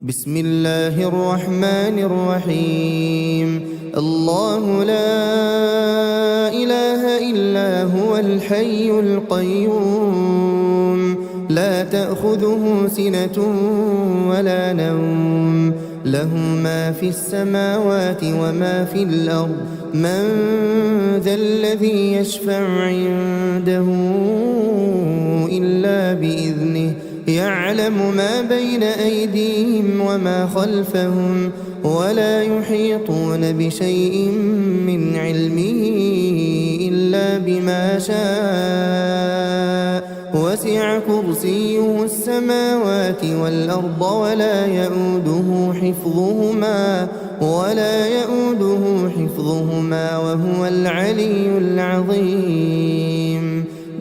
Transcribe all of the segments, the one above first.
بسم الله الرحمن الرحيم. الله لا إله إلا هو الحي القيوم لا تأخذه سنة ولا نوم له ما في السماوات وما في الأرض من ذا الذي يشفع عنده إلا بإذنه يعلم ما بين أيديهم وما خلفهم ولا يحيطون بشيء من علمه إلا بما شاء وسع كرسيه السماوات والأرض ولا يؤوده حفظهما وهو العلي العظيم.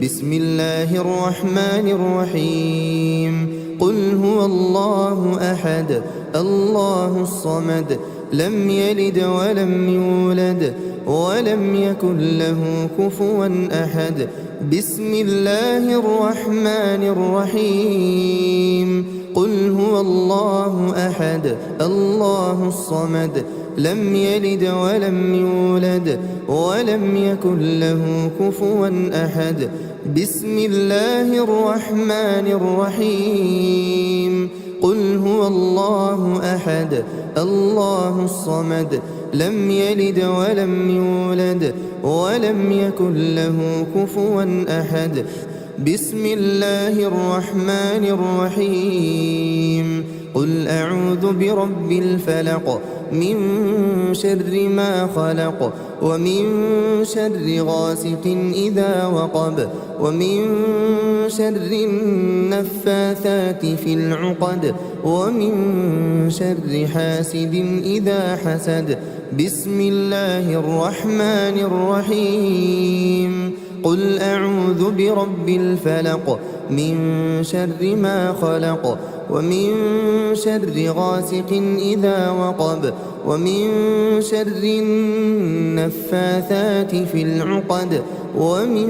بسم الله الرحمن الرحيم. قل هو الله أحد الله الصمد لم يلد ولم يولد ولم يكن له كفوا أحد. بسم الله الرحمن الرحيم. قل هو الله أحد الله الصمد لم يلد ولم يولد ولم يكن له كفوا أحد. بسم الله الرحمن الرحيم. قل هو الله أحد الله الصمد لم يلد ولم يولد ولم يكن له كفوا أحد. بسم الله الرحمن الرحيم. قل أعوذ برب الفلق من شر ما خلق ومن شر غاسق إذا وقب ومن شر النفاثات في العقد ومن شر حاسد إذا حسد. بسم الله الرحمن الرحيم. قل أعوذ برب الفلق من شر ما خلق ومن شر غاسق إذا وقب ومن شر النفاثات في العقد ومن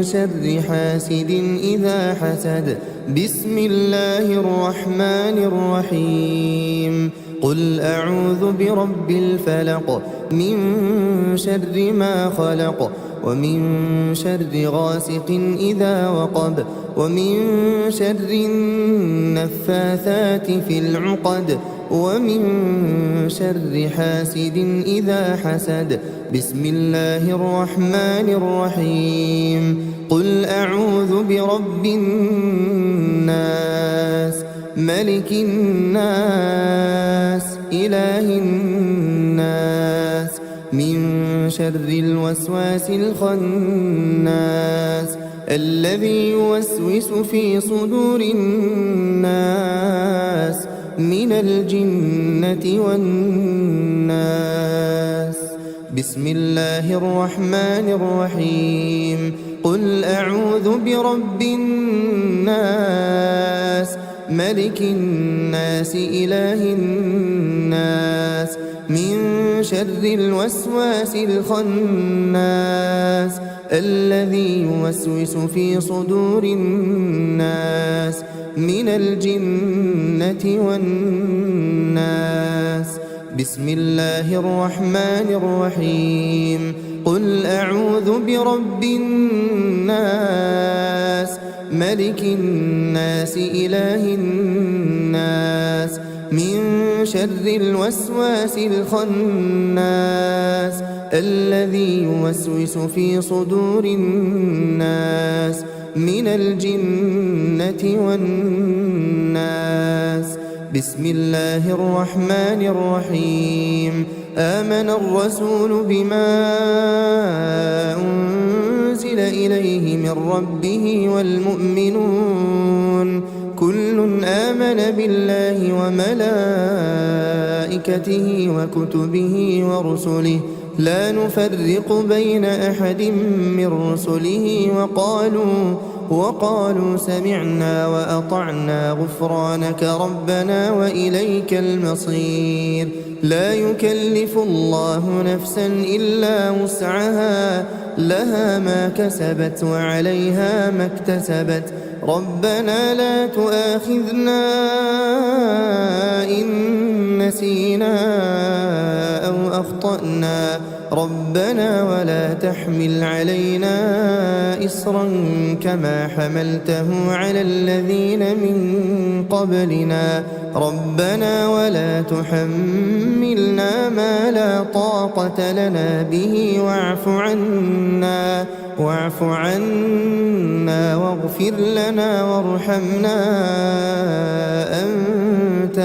شر حاسد إذا حسد. بسم الله الرحمن الرحيم. قل أعوذ برب الفلق من شر ما خلق ومن شر غاسق إذا وقب ومن شر النفاثات في العقد ومن شر حاسد إذا حسد. بسم الله الرحمن الرحيم. قل أعوذ برب الناس ملك الناس إله الناس من شر الوسواس الخناس الذي يوسوس في صدور الناس من الجنة والناس. بسم الله الرحمن الرحيم. قل أعوذ برب الناس ملك الناس إله الناس من شر الوسواس الخناس الذي يوسوس في صدور الناس من الجنة والناس. بسم الله الرحمن الرحيم. قل أعوذ برب الناس ملك الناس إله الناس من شر الوسواس الخناس الذي يوسوس في صدور الناس من الجنة والناس. بسم الله الرحمن الرحيم. آمن الرسول بما أنزل إليه من ربه والمؤمنون كل آمن بالله وملائكته وكتبه ورسله لا نفرق بين أحد من رسله وقالوا سمعنا وأطعنا غفرانك ربنا وإليك المصير. لا يكلف الله نفسا إلا وسعها لها ما كسبت وعليها ما اكتسبت. ربنا لا تؤاخذنا إن أخطأنا ربنا ولا تحمل علينا إصرا كما حملته على الذين من قبلنا ربنا ولا تحملنا ما لا طاقة لنا به واعف عنا واغفر لنا وارحمنا أنت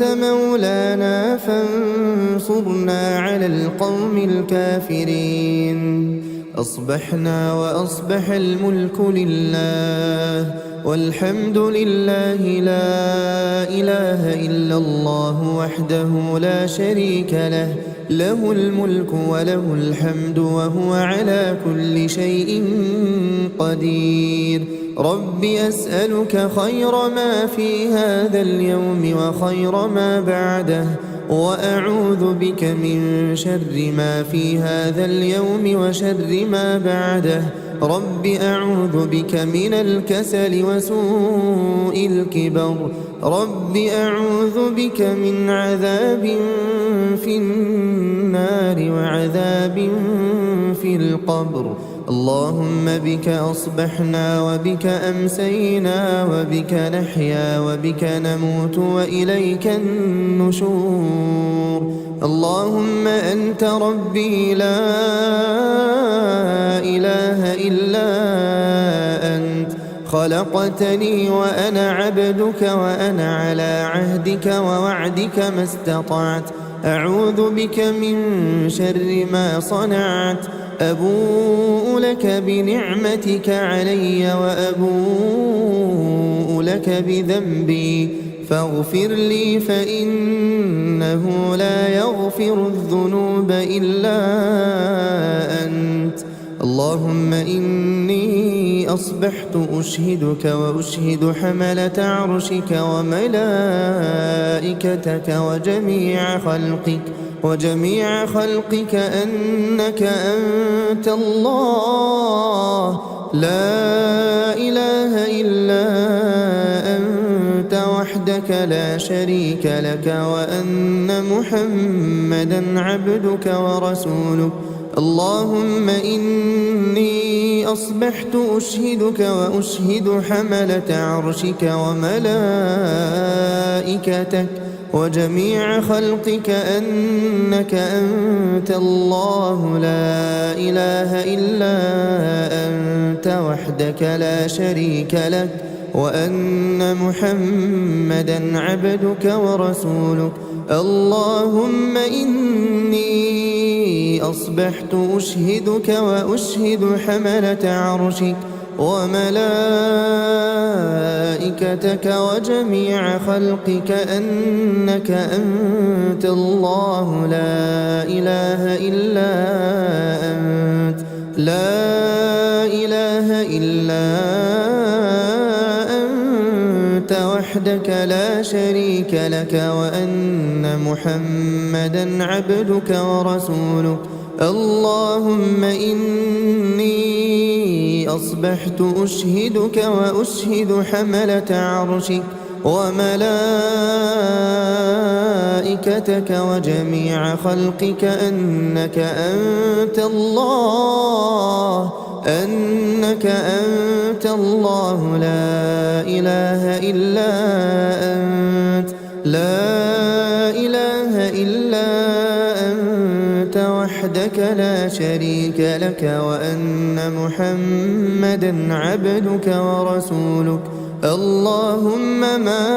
مولانا فانصرنا على القوم الكافرين. أصبحنا وأصبح الملك لله والحمد لله لا إله إلا الله وحده لا شريك له له الملك وله الحمد وهو على كل شيء قدير. رب أسألك خير ما في هذا اليوم وخير ما بعده وأعوذ بك من شر ما في هذا اليوم وشر ما بعده. رب أعوذ بك من الكسل وسوء الكبر. رب أعوذ بك من عذاب في النار وعذاب في القبر. اللهم بك أصبحنا وبك أمسينا وبك نحيا وبك نموت وإليك النشور. اللهم أنت ربي لا إله إلا أنت خلقتني وأنا عبدك وأنا على عهدك ووعدك ما استطعت. أعوذ بك من شر ما صنعت. أبوء لك بنعمتك علي وأبوء لك بذنبي فاغفر لي فإنه لا يغفر الذنوب إلا أنت. اللهم إني أصبحت أشهدك وأشهد حملة عرشك وملائكتك وجميع خلقك أنك أنت الله لا إله إلا أنت وحدك لا شريك لك وأن محمدا عبدك ورسولك. اللهم إني أصبحت أشهدك وأشهد حملة عرشك وملائكتك وجميع خلقك أنك أنت الله لا إله إلا أنت وحدك لا شريك لك وأن محمدا عبدك ورسولك. اللهم إني أصبحت أشهدك وأشهد حملة عرشك وملائكتك وجميع خلقك أنك أنت الله لا إله إلا أنت وحدك لا شريك لك وأن محمدا عبدك ورسولك. اللهم إني أصبحت أشهدك وأشهد حملة عرشك وملائكتك وجميع خلقك أنك أنت الله لا إله إلا أنت وحدك لا شريك لك وأن محمدا عبدك ورسولك. اللهم ما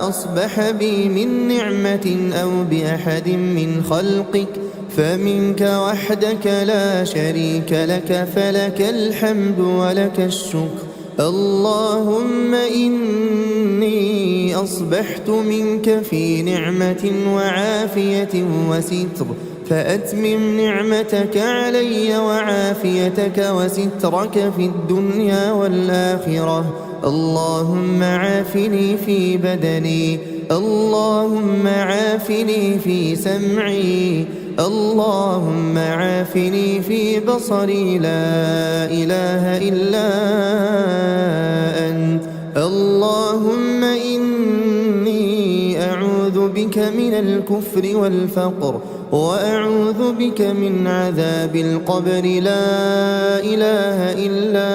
أصبح بي من نعمة أو بأحد من خلقك فمنك وحدك لا شريك لك فلك الحمد ولك الشكر. اللهم إني أصبحت منك في نعمة وعافية وستر فأتمم نعمتك علي وعافيتك وسترك في الدنيا والآخرة. اللهم عافني في بدني، اللهم عافني في سمعي، اللهم عافني في بصري، لا إله إلا أنت. اللهم إني بك من الكفر والفقر وأعوذ بك من عذاب القبر لا إله إلا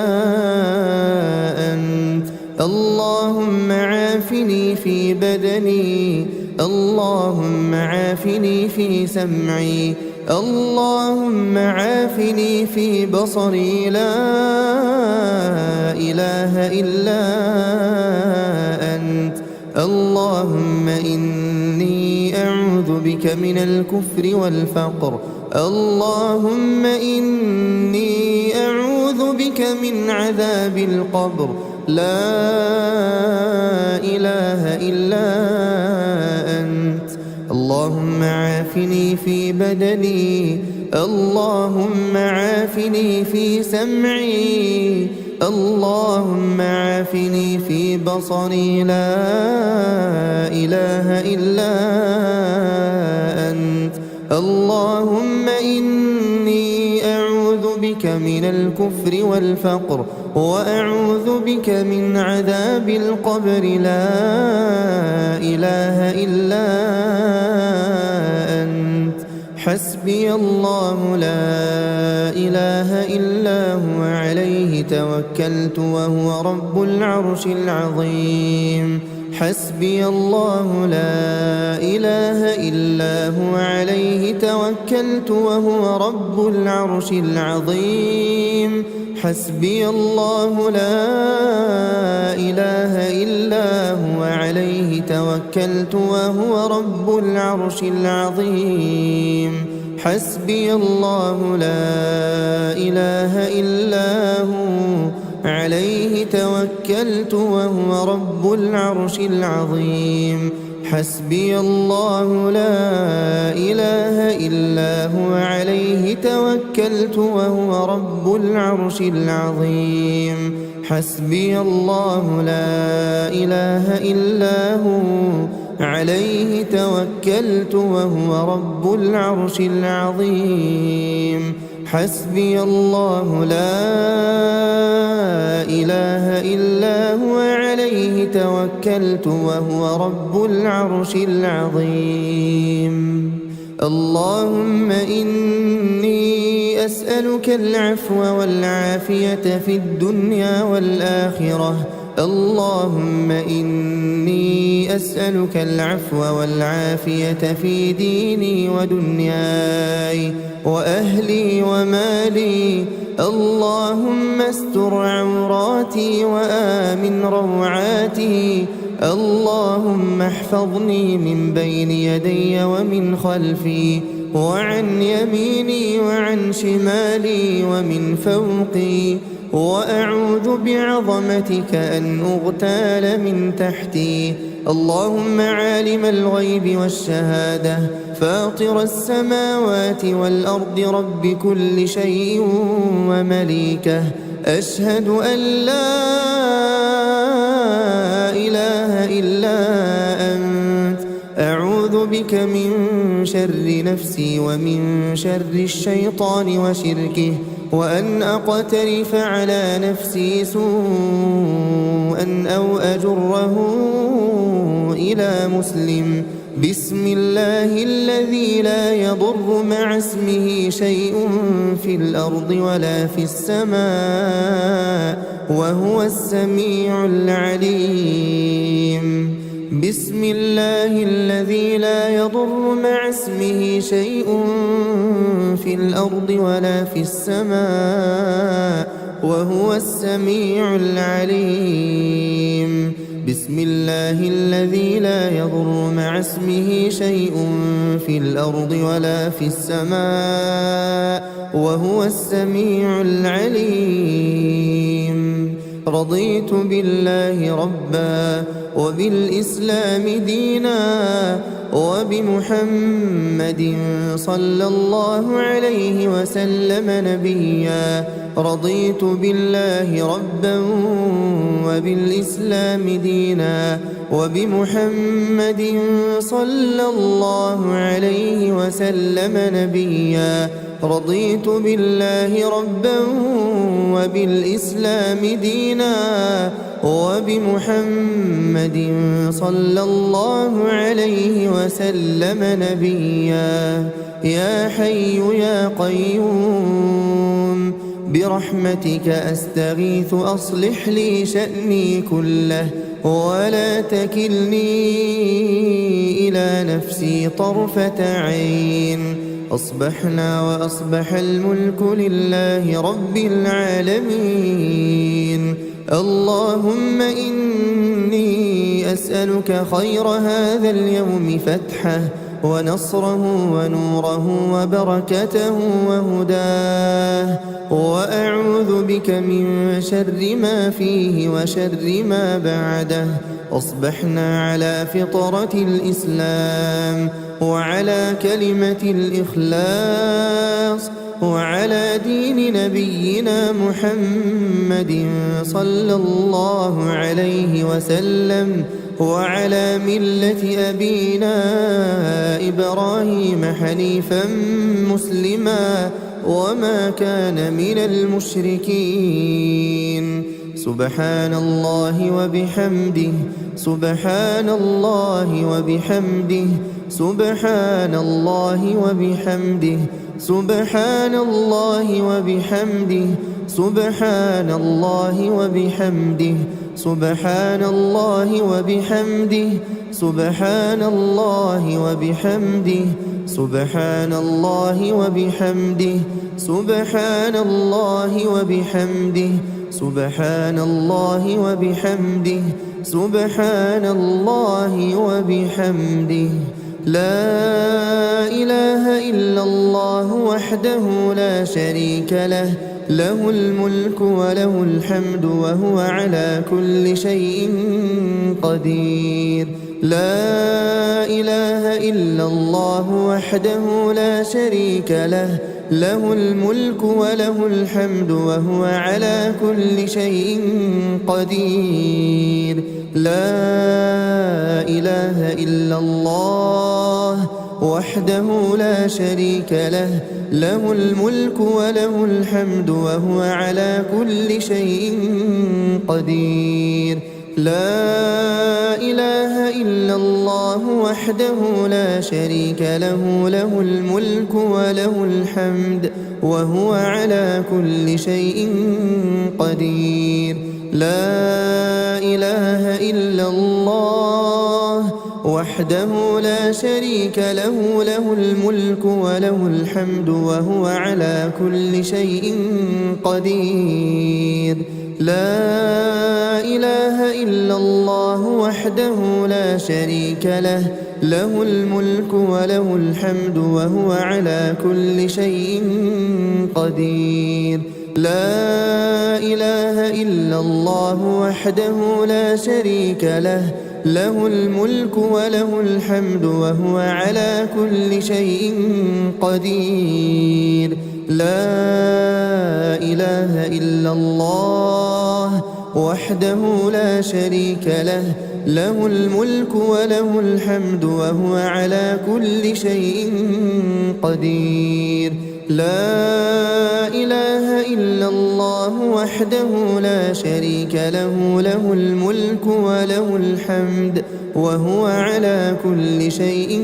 أنت اللهم عافني في بدني اللهم عافني في سمعي اللهم عافني في بصري لا إله إلا أنت اللهم إني أعوذ بك من الكفر والفقر اللهم إني أعوذ بك من عذاب القبر لا إله إلا أنت اللهم عافني في بدني اللهم عافني في سمعي اللهم عافني في بصري لا إله إلا أنت اللهم إني أعوذ بك من الكفر والفقر وأعوذ بك من عذاب القبر لا إله إلا أنت حسبي الله لا إله إلا هو عليه توكلت وهو رب العرش العظيم حسبي الله لا إله إلا هو عليه توكلت وهو رب العرش العظيم حسبي الله لا إله إلا هو عليه توكلت وهو رب العرش العظيم حسبي الله لا إله إلا هو عليه توكلت وهو رب العرش العظيم حسبي الله لا إله إلا هو عليه توكلت وهو رب العرش العظيم حسبي الله لا إله إلا هو عليه توكلت وهو رب العرش العظيم حسبي الله لا إله إلا هو عليه توكلت وهو رب العرش العظيم اللهم إني أسألك العفو والعافية في الدنيا والآخرة اللهم إني أسألك العفو والعافية في ديني ودنياي وأهلي ومالي اللهم استر عوراتي وآمن روعاتي اللهم احفظني من بين يدي ومن خلفي وعن يميني وعن شمالي ومن فوقي وأعوذ بعظمتك أن أغتال من تحتي اللهم عالم الغيب والشهادة فاطر السماوات والأرض رب كل شيء ومليكه أشهد أن لا إله إلا أنت أعوذ بك من شر نفسي ومن شر الشيطان وشركه وأن أقترف على نفسي سوءا أو أجره إلى مسلم بسم الله الذي لا يضر مع اسمه شيء في الأرض ولا في السماء وهو السميع العليم بسم الله الذي لا يضر مع اسمه شيء في الأرض ولا في السماء وهو السميع العليم بسم الله الذي لا يضر مع اسمه شيء في الأرض ولا في السماء وهو السميع العليم رضيت بالله ربا وبالإسلام دينا وبمحمد صلى الله عليه وسلم نبيا رضيت بالله ربا وبالإسلام دينا وبمحمد صلى الله عليه وسلم نبيا رضيت بالله ربا وبالإسلام دينا وبمحمد صلى الله عليه وسلم نبيا. يا حي يا قيوم برحمتك أستغيث أصلح لي شأني كله ولا تكلني إلى نفسي طرفة عين. أصبحنا وأصبح الملك لله رب العالمين. اللهم إني أسألك خير هذا اليوم فتحه ونصره ونوره وبركته وهداه، وأعوذ بك من شر ما فيه وشر ما بعده. أصبحنا على فطرة الإسلام وعلى كلمة الإخلاص وعلى دين نبينا محمد صلى الله عليه وسلم وعلى ملة أبينا إبراهيم حنيفا مسلما وما كان من المشركين. سبحان الله وبحمده سبحان الله وبحمده سبحان الله وبحمده سبحان الله وبحمده سبحان الله وبحمده سبحان الله وبحمده سبحان الله وبحمده سبحان الله وبحمده سبحان الله وبحمده سبحان الله وبحمده سبحان الله وبحمده. لا إله إلا الله وحده لا شريك له، له الملك وله الحمد وهو على كل شيء قدير. لا إله إلا الله وحده لا شريك له، له الملك وله الحمد وهو على كل شيء قدير. لا إله إلا الله وحده لا شريك له، له الملك وله الحمد وهو على كل شيء قدير. لا إله إلا الله وحده لا شريك له، له الملك وله الحمد وهو على كل شيء قدير. لا إله إلا الله وحده لا شريك له، له الملك وله الحمد وهو على كل شيء قدير. لا إله إلا الله وحده لا شريك له، له الملك وله الحمد وهو على كل شيء قدير. لا إله إلا الله وحده لا شريك له، له الملك وله الحمد وهو على كل شيء قدير. لا إله إلا الله وحده لا شريك له، له الملك وله الحمد وهو على كل شيء قدير. لا إله إلا الله وحده لا شريك له، له الملك وله الحمد وهو على كل شيء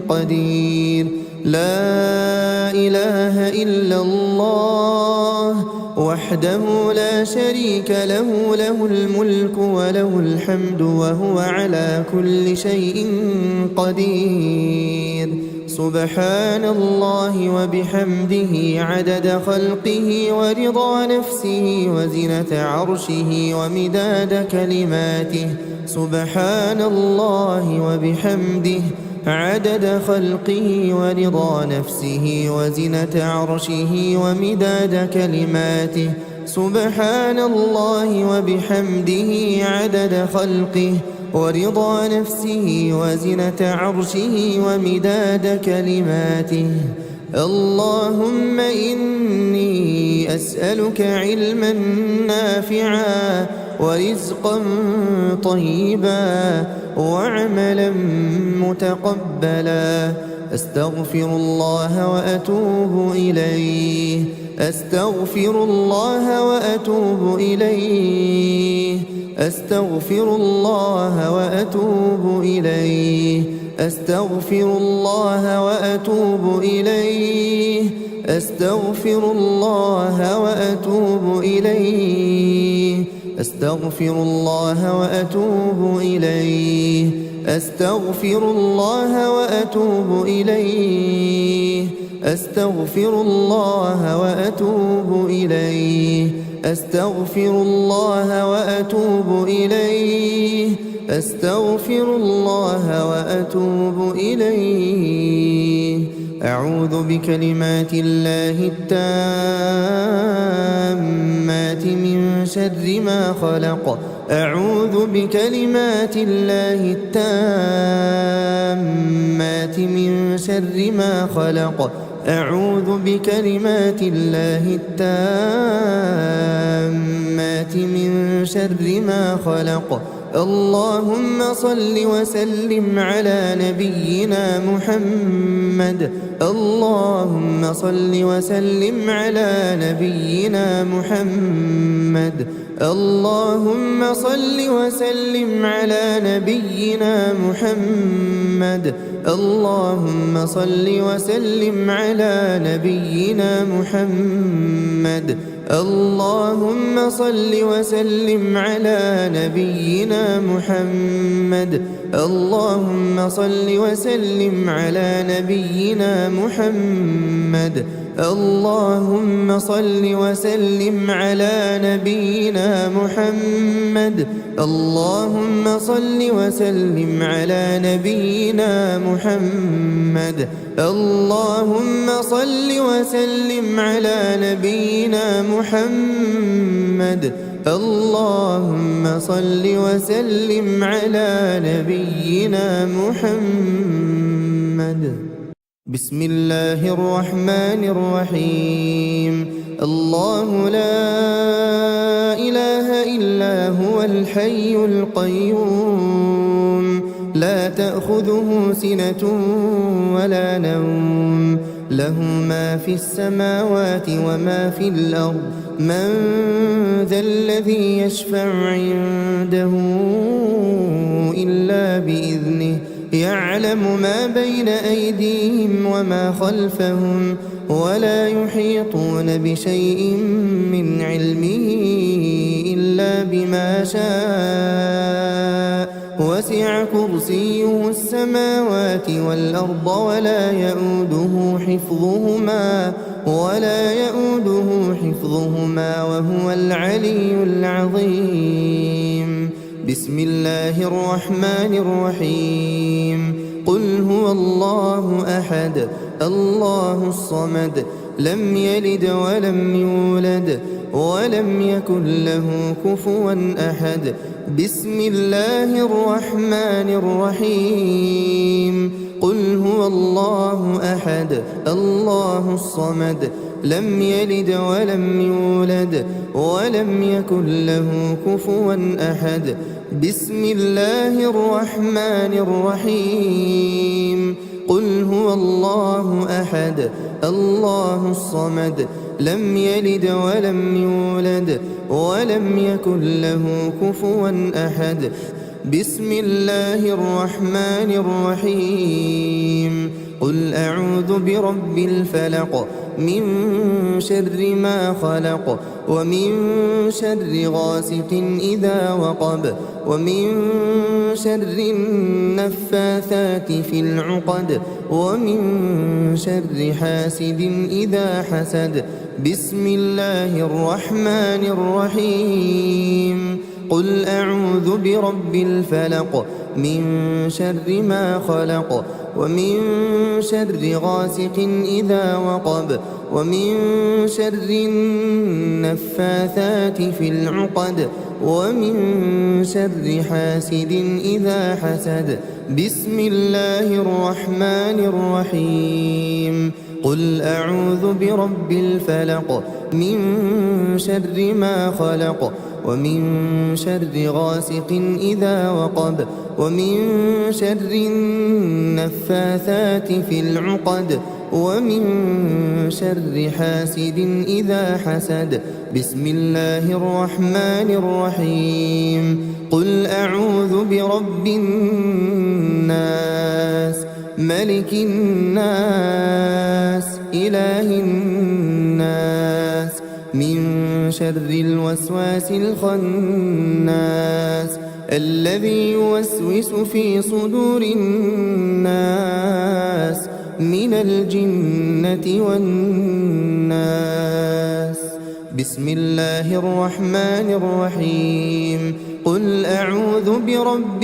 قدير. لا إله إلا الله وحده لا شريك له، له الملك وله الحمد وهو على كل شيء قدير. سبحان الله وبحمده عدد خلقه ورضا نفسه وزنة عرشه ومداد كلماته. سبحان الله وبحمده عدد خلقه ورضا نفسه وزنة عرشه ومداد كلماته. سبحان الله وبحمده عدد خلقه ورضا نفسه وزنة عرشه ومداد كلماته. اللهم إني أسألك علما نافعا ورزقا طيبا وعملا متقبلا. أستغفر الله وأتوب إليه، أستغفر الله وأتوب إليه، أستغفر الله وأتوب إليه أستغفر الله وأتوب إليه أستغفر الله وأتوب إليه أستغفر الله وأتوب إليه أستغفر الله وأتوب إليه أستغفر الله وأتوب إليه أستغفر الله وأتوب إليه أستغفر الله وأتوب إليه أعوذ بكلمات الله التامات من شر ما خلق أعوذ بكلمات الله التامات من شر ما خلق أعوذ بكلمات الله التامات من شر ما خلق اللهم صل وسلم على نبينا محمد اللهم صل وسلم على نبينا محمد اللهم صل وسلم على نبينا محمد اللهم صل وسلم على نبينا محمد اللهم صل وسلم على نبينا محمد اللهم صل وسلم على نبينا محمد اللهم صل وسلم على نبينا محمد اللهم صل وسلم على نبينا محمد اللهم صل وسلم على نبينا محمد اللهم صل وسلم على نبينا محمد بسم الله الرحمن الرحيم الله لا إله إلا هو الحي القيوم لا تأخذه سنة ولا نوم له ما في السماوات وما في الأرض من ذا الذي يشفع عنده إلا بإذنه يعلم ما بين أيديهم وما خلفهم ولا يحيطون بشيء من علمه إلا بما شاء وسع كرسيه السماوات والأرض ولا يؤوده حفظهما وهو العلي العظيم بسم الله الرحمن الرحيم قل هو الله أحد الله الصمد لم يلد ولم يولد ولم يكن له كفوا أحد بسم الله الرحمن الرحيم قل هو الله أحد الله الصمد لم يلد ولم يولد ولم يكن له كفوا أحد بسم الله الرحمن الرحيم قل هو الله أحد الله الصمد لم يلد ولم يولد ولم يكن له كفوا أحد بسم الله الرحمن الرحيم قل أعوذ برب الفلق من شر ما خلق ومن شر غاسق إذا وقب ومن شر النفاثات في العقد ومن شر حاسد إذا حسد بسم الله الرحمن الرحيم قل أعوذ برب الفلق من شر ما خلق ومن شر غاسق إذا وقب ومن شر النفاثات في العقد ومن شر حاسد إذا حسد بسم الله الرحمن الرحيم قل أعوذ برب الفلق من شر ما خلق ومن شر غاسق إذا وقب ومن شر النفاثات في العقد ومن شر حاسد إذا حسد. بسم الله الرحمن الرحيم. قل أعوذ برب الناس ملك الناس إله الناس من شر الوسواس الخناس الذي يوسوس في صدور الناس من الجنة والناس. بسم الله الرحمن الرحيم. قل أعوذ برب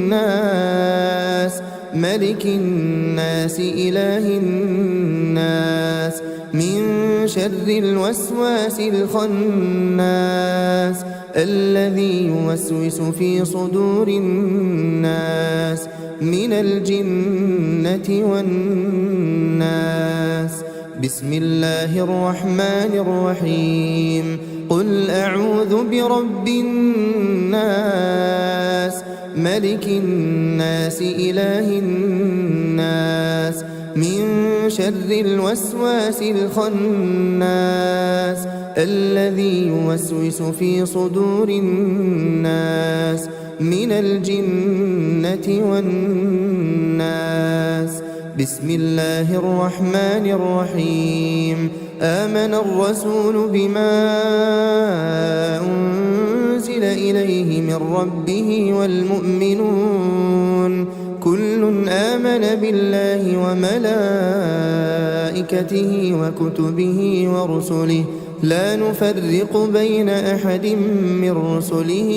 الناس ملك الناس إله الناس من شر الوسواس الخناس الذي يوسوس في صدور الناس من الجنة والناس. بسم الله الرحمن الرحيم. قل أعوذ برب الناس ملك الناس إله الناس من شر الوسواس الخناس الذي يوسوس في صدور الناس من الجنة والناس. بسم الله الرحمن الرحيم. آمن الرسول بما أنزل إليه من ربه والمؤمنون كل آمن بالله وملائكته وكتبه ورسله لا نفرق بين أحد من رسله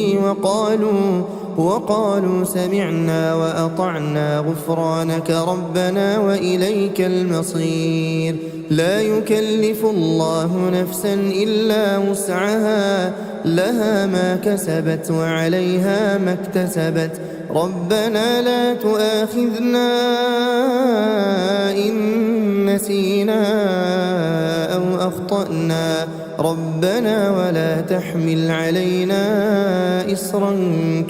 وقالوا سمعنا وأطعنا غفرانك ربنا وإليك المصير. لا يكلف الله نفسا إلا وسعها لها ما كسبت وعليها ما اكتسبت. ربنا لا تؤاخذنا إن نسينا أو أخطأنا ربنا ولا تحمل علينا إصرا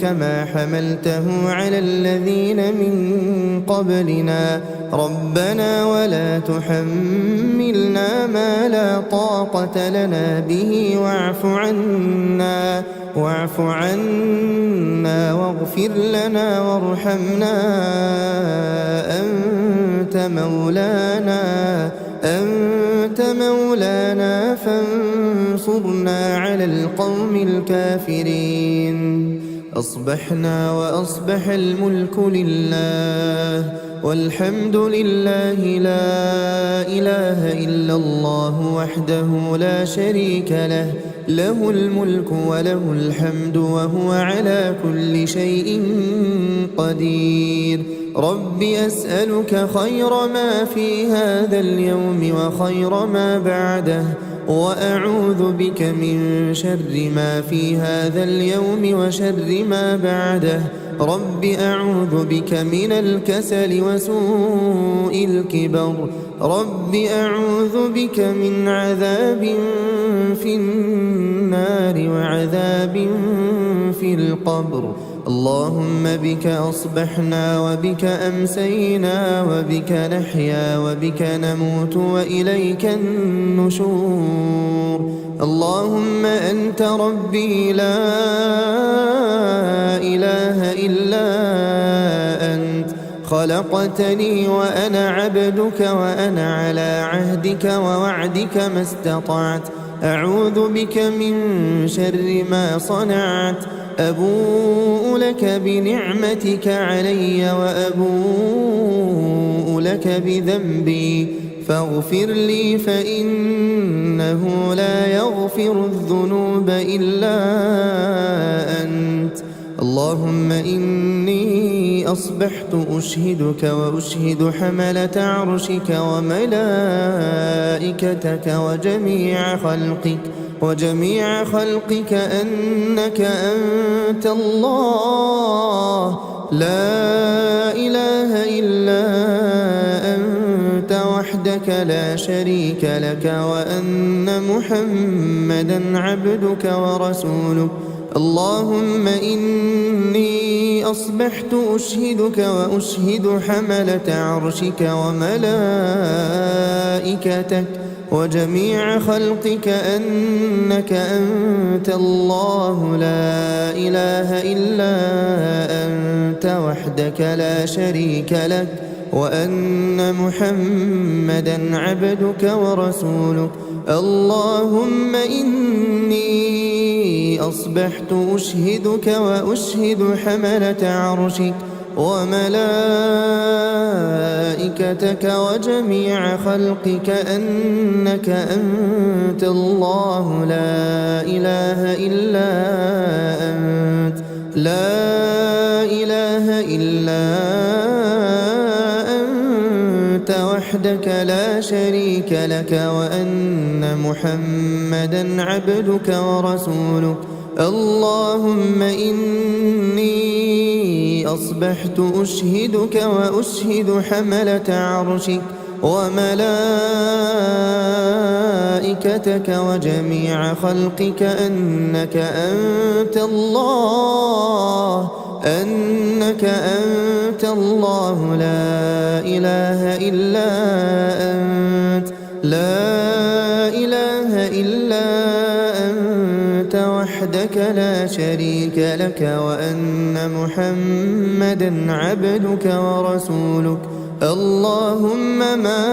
كما حملته على الذين من قبلنا ربنا ولا تحملنا ما لا طاقة لنا به واعف عنا واغفر لنا وارحمنا أنت مولانا فانصرنا على القوم الكافرين. أصبحنا وأصبح الملك لله والحمد لله لا إله إلا الله وحده لا شريك له له الملك وله الحمد وهو على كل شيء قدير. رب أسألك خير ما في هذا اليوم وخير ما بعده وأعوذ بك من شر ما في هذا اليوم وشر ما بعده. رب أعوذ بك من الكسل وسوء الكبر. رب أعوذ بك من عذاب في النار وعذاب في القبر. اللهم بك أصبحنا وبك أمسينا وبك نحيا وبك نموت وإليك النشور. اللهم أنت ربي لا إله إلا أنت خلقتني وأنا عبدك وأنا على عهدك ووعدك ما استطعت. أعوذ بك من شر ما صنعت. أبوء لك بنعمتك علي وأبوء لك بذنبي فاغفر لي فإنه لا يغفر الذنوب إلا أنت. اللهم إني أصبحت أشهدك وأشهد حملة عرشك وملائكتك وجميع خلقك أنك أنت الله لا إله إلا أنت وحدك وحدك لا شريك لك وأن محمدا عبدك ورسولك. اللهم إني أصبحت أشهدك وأشهد حملة عرشك وملائكتك وجميع خلقك أنك أنت الله لا إله إلا أنت وحدك لا شريك لك وأن محمدا عبدك ورسولك. اللهم إني أصبحت أشهدك وأشهد حملة عرشك وملائكتك وجميع خلقك أنك أنت الله لا إله إلا أنت وحدك لا شريك لك وأن محمدا عبدك ورسولك. اللهم إني أصبحت أشهدك وأشهد حملة عرشك وملائكتك وجميع خلقك أنك أنت الله لا إله إلا أنت وحدك لا شريك لك وأن محمدا عبدك ورسولك. اللهم ما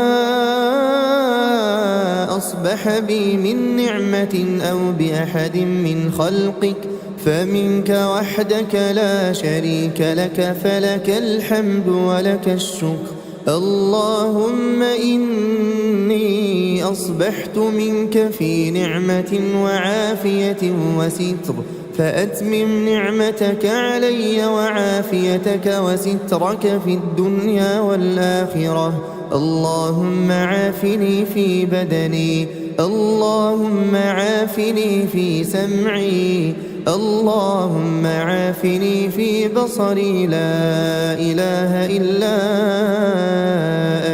أصبح بي من نعمة أو بأحد من خلقك فمنك وحدك لا شريك لك فلك الحمد ولك الشكر. اللهم إني أصبحت منك في نعمة وعافية وستر فأتمم نعمتك علي وعافيتك وسترك في الدنيا والآخرة. اللهم عافني في بدني، اللهم عافني في سمعي، اللهم عافني في بصري لا إله إلا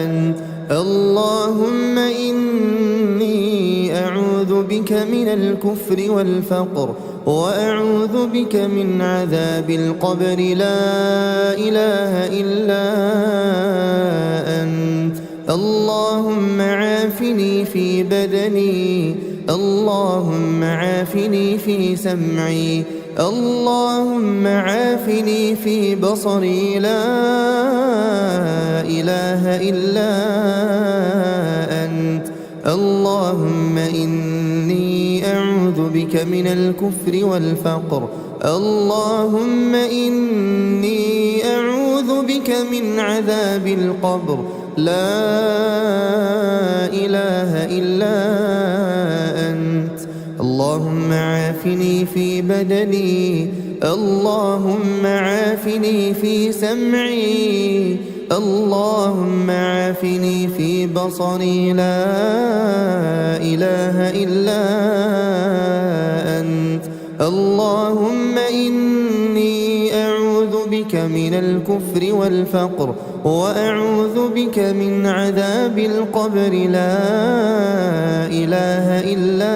أنت. اللهم إني أعوذ بك من الكفر والفقر وأعوذ بك من عذاب القبر لا إله إلا أنت. اللهم عافني في بدني، اللهم عافني في سمعي، اللهم عافني في بصري لا إله إلا أنت. اللهم إني أعوذ بك من الكفر والفقر، اللهم إني أعوذ بك من عذاب القبر لا إله إلا أنت. اللهم عافني في بدني، اللهم عافني في سمعي، اللهم عافني في بصري لا إله إلا أنت. اللهم إني أعوذ بك من الكفر والفقر وأعوذ بك من عذاب القبر لا إله إلا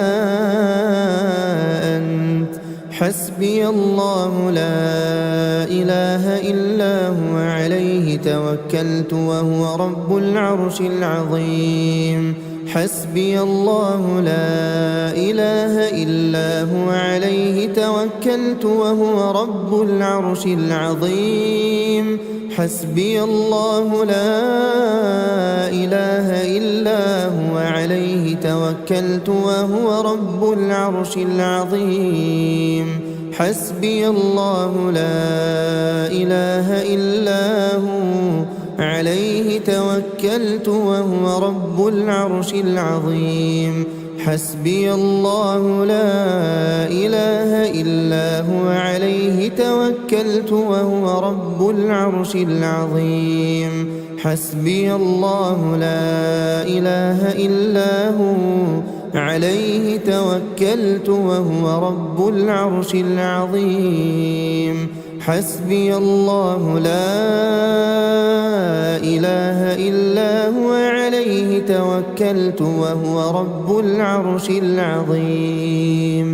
أنت. حسبي الله لا إله إلا هو عليه توكلت وهو رب العرش العظيم. حسبي الله لا إله إلا هو عليه توكلت وهو رب العرش العظيم. حسبي الله لا إله إلا هو عليه توكلت وهو رب العرش العظيم. حسبي الله لا إله إلا هو عليه توكلت وهو رب العرش العظيم. حسبي الله لا إله إلا هو عليه توكلت وهو رب العرش العظيم. حسبي الله لا إله إلا هو عليه توكلت وهو رب العرش العظيم. حسبي الله لا إله إلا هو عليه توكلت وهو رب العرش العظيم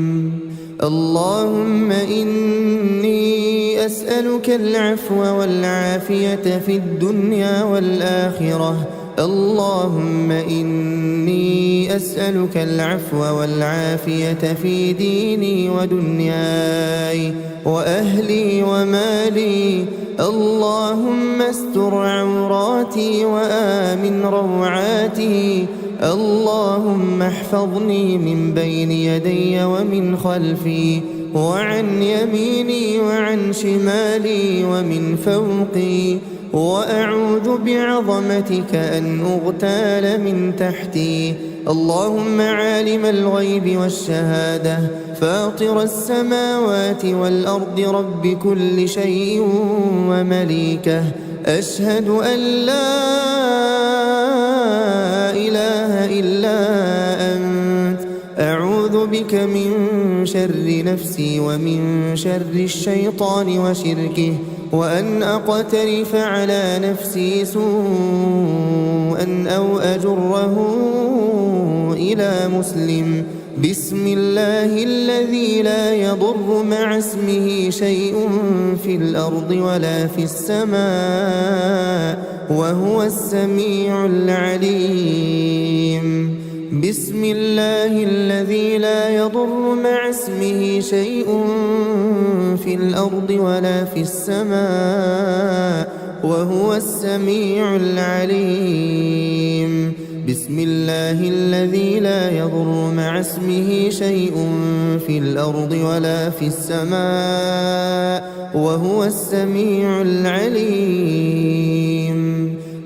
اللهم إني أسألك العفو والعافية في الدنيا والآخرة اللهم إني أسألك العفو والعافية في ديني ودنياي وأهلي ومالي اللهم استر عوراتي وآمن روعاتي اللهم احفظني من بين يدي ومن خلفي وعن يميني وعن شمالي ومن فوقي وأعوذ بعظمتك أن أغتال من تحتي اللهم عالم الغيب والشهادة فاطر السماوات والأرض رب كل شيء ومليكه أشهد أن لا إله إلا أنت أعوذ بك من شر نفسي ومن شر الشيطان وشركه وأن أقترف على نفسي سوءا أو أجره إلى مسلم بسم الله الذي لا يضر مع اسمه شيء في الأرض ولا في السماء وهو السميع العليم بسم الله الذي لا يضر مع اسمه شيء في الأرض ولا في السماء وهو السميع العليم بسم الله الذي لا يضر مع اسمه شيء في الأرض ولا في السماء وهو السميع العليم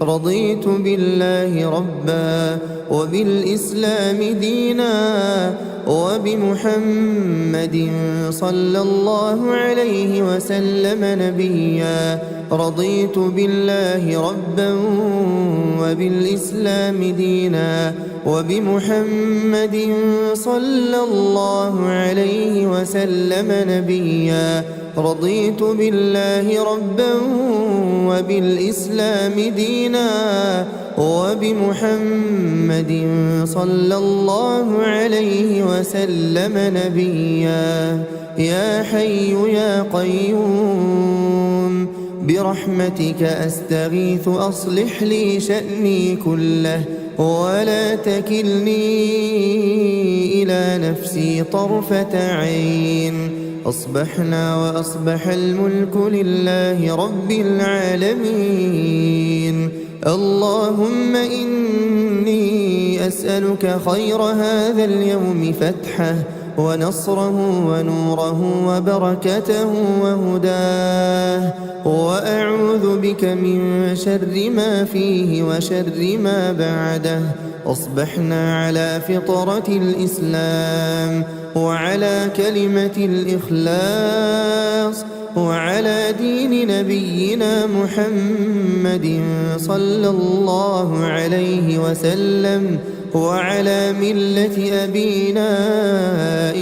رضيت بالله ربا وبالإسلام دينا وبمحمد صلى الله عليه وسلم نبيا رضيت بالله ربا وبالإسلام دينا وبمحمد صلى الله عليه وسلم نبيا رضيت بالله ربا وبالإسلام دينا وبمحمد صلى الله عليه وسلم نبيا يا حي يا قيوم برحمتك أستغيث أصلح لي شأني كله ولا تكلني إلى نفسي طرفة عين أصبحنا وأصبح الملك لله رب العالمين اللهم إني أسألك خير هذا اليوم فتحه ونصره ونوره وبركته وهداه وأعوذ بك من شر ما فيه وشر ما بعده أصبحنا على فطرة الإسلام وعلى كلمة الإخلاص وعلى دين نبينا محمد صلى الله عليه وسلم وعلى ملة أبينا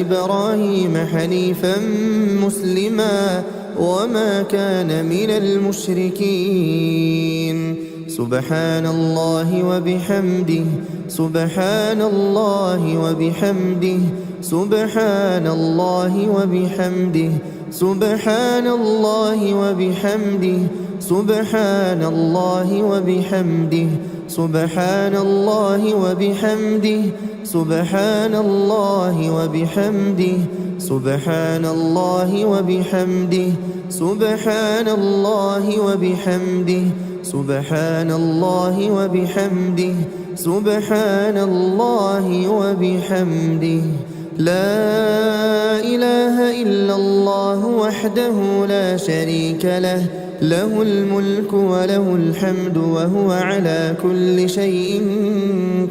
إبراهيم حنيفا مسلما وما كان من المشركين سبحان الله وبحمده سبحان الله وبحمده سبحان الله وبحمده سبحان الله وبحمده سبحان الله وبحمده سبحان الله وبحمده سبحان الله وبحمده سبحان الله وبحمده سبحان الله وبحمده سبحان الله وبحمده سبحان الله وبحمده لا إله إلا الله وحده لا شريك له له الملك وله الحمد وهو على كل شيء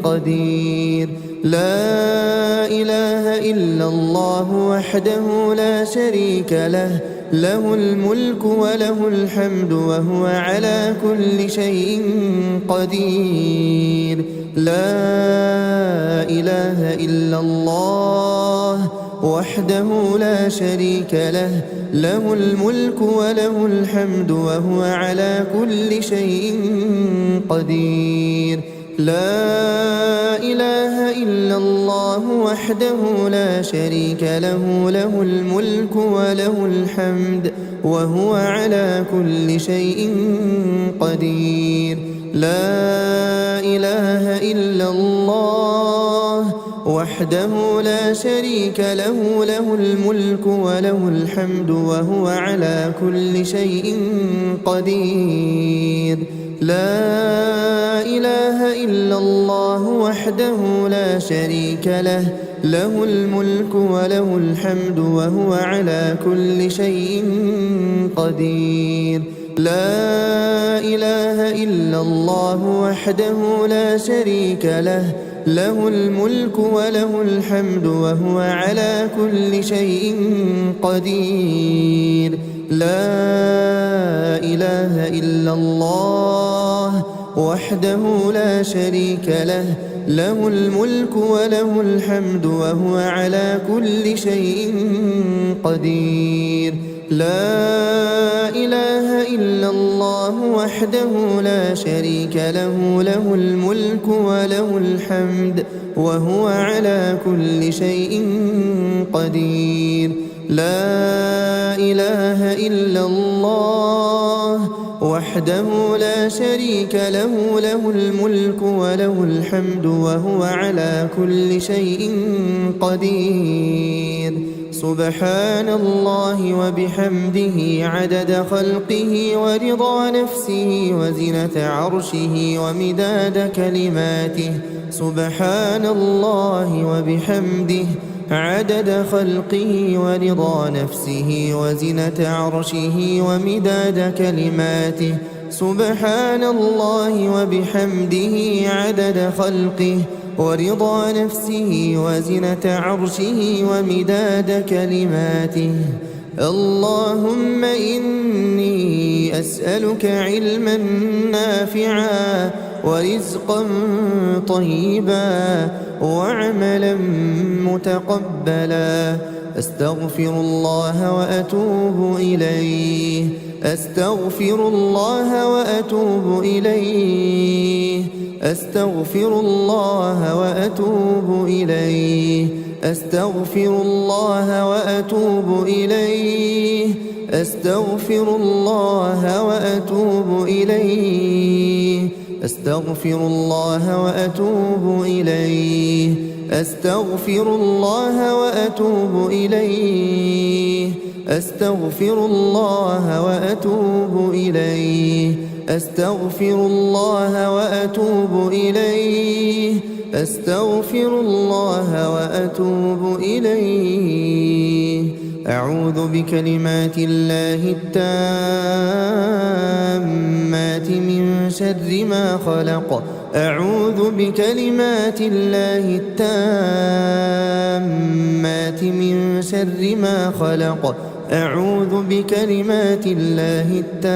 قدير لا إله إلا الله وحده لا شريك له له الملك وله الحمد وهو على كل شيء قدير لا إله إلا الله وحده لا شريك له، له الملك وله الحمد وهو على كل شيء قدير. لا إله إلا الله وحده لا شريك له، له الملك وله الحمد وهو على كل شيء قدير. لا إله إلا الله وحده لا شريك له، له الملك وله الحمد وهو على كل شيء قدير. لا إله إلا الله وحده لا شريك له، له الملك وله الحمد وهو على كل شيء قدير. لا إله إلا الله وحده لا شريك له، له الملك وله الحمد وهو على كل شيء قدير. لا إله إلا الله وحده لا شريك له، له الملك وله الحمد وهو على كل شيء قدير. لا إله إلا الله وحده لا شريك له، له الملك وله الحمد وهو على كل شيء قدير. لا إله إلا الله وحده لا شريك له، له الملك وله الحمد وهو على كل شيء قدير. سبحان الله وبحمده عدد خلقه ورضا نفسه وزنة عرشه ومداد كلماته. سبحان الله وبحمده عدد خلقه ورضا نفسه وزنة عرشه ومداد كلماته. سبحان الله وبحمده عدد خلقه ورضا نفسه وزنة عرشه ومداد كلماته. اللهم إني أسألك علما نافعا ورزقا طيبا وعملا متقبلا. أستغفر الله وأتوب إليه، أستغفر الله وأتوب إليه، أستغفر الله وأتوب إليه، أستغفر الله وأتوب إليه، أستغفر الله وأتوب إليه، أستغفر الله وأتوب إليه، أستغفر الله وأتوب إليه، أستغفر الله وأتوب إليه، أستغفر الله وأتوب إليه، أستغفر الله وأتوب إليه. أعوذ بكلمات الله التامات من شر ما خلق. أعوذ بكلمات الله التامات من شر ما خلق. أعوذ بكلمات الله التامات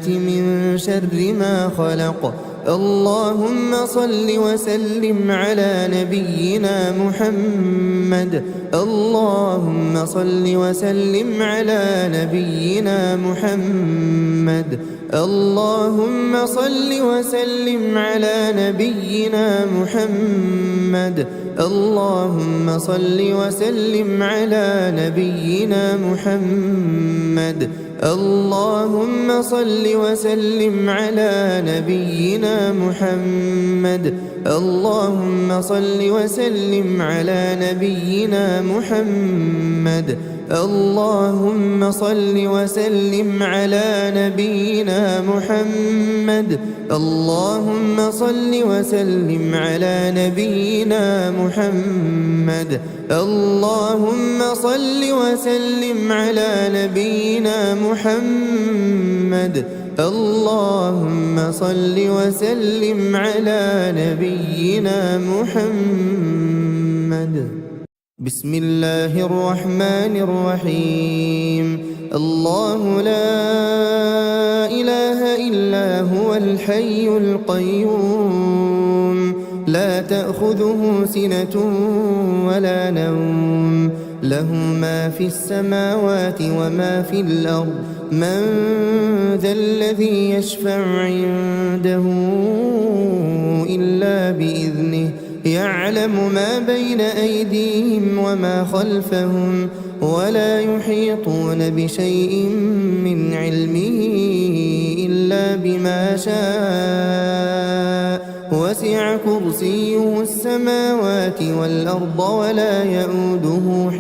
من شر ما خلق. اللهم صل وسلم على نبينا محمد. اللهم صل وسلم على نبينا محمد. اللهم صل وسلم على نبينا محمد. اللهم صل وسلم على نبينا محمد. اللهم صل وسلم على نبينا محمد. اللهم صل وسلم على نبينا محمد. اللهم صل وسلم على نبينا محمد. اللهم صل وسلم على نبينا محمد. اللهم صل وسلم على نبينا محمد. اللهم صل وسلم على نبينا محمد. بسم الله الرحمن الرحيم. الله لا إله إلا هو الحي القيوم، لا تأخذه سنة ولا نوم له ما في السماوات وما في الأرض من ذا الذي يشفع عنده إلا بإذنه يعلم ما بين أيديهم وما خلفهم ولا يحيطون بشيء من علمه إلا بما شاء وسع كرسيه السماوات والأرض ولا يؤوده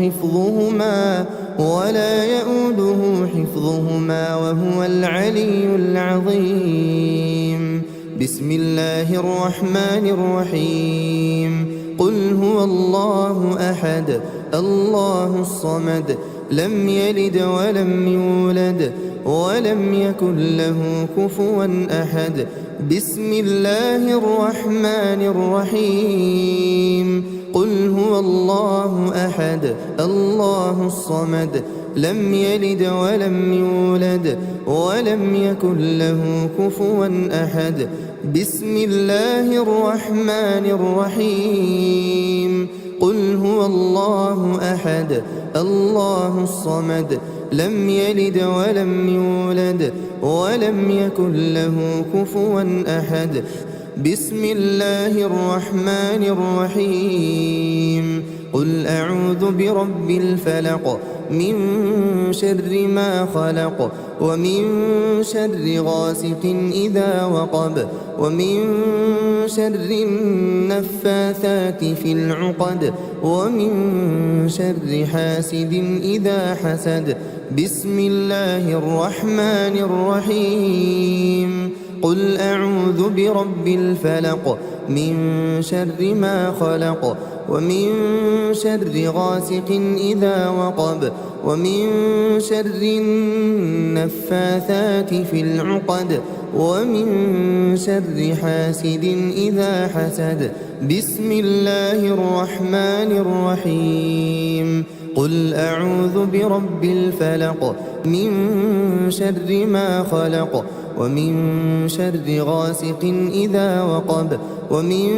حفظهما وهو العلي العظيم. بسم الله الرحمن الرحيم. قل هو الله أحد الله الصمد لم يلد ولم يولد ولم يكن له كفوا أحد. بسم الله الرحمن الرحيم. قل هو الله أحد الله الصمد لم يلد ولم يولد ولم يكن له كفوا أحد. بسم الله الرحمن الرحيم. قل هو الله أحد الله الصمد لم يلد ولم يولد ولم يكن له كفوا أحد. بسم الله الرحمن الرحيم. قل أعوذ برب الفلق من شر ما خلق ومن شر غاسق إذا وقب ومن شر النفاثات في العقد ومن شر حاسد إذا حسد. بسم الله الرحمن الرحيم. قل أعوذ برب الفلق من شر ما خلق ومن شر غاسق إذا وقب ومن شر النفاثات في العقد ومن شر حاسد إذا حسد. بسم الله الرحمن الرحيم. قل أعوذ برب الفلق من شر ما خلق ومن شر غاسق إذا وقب ومن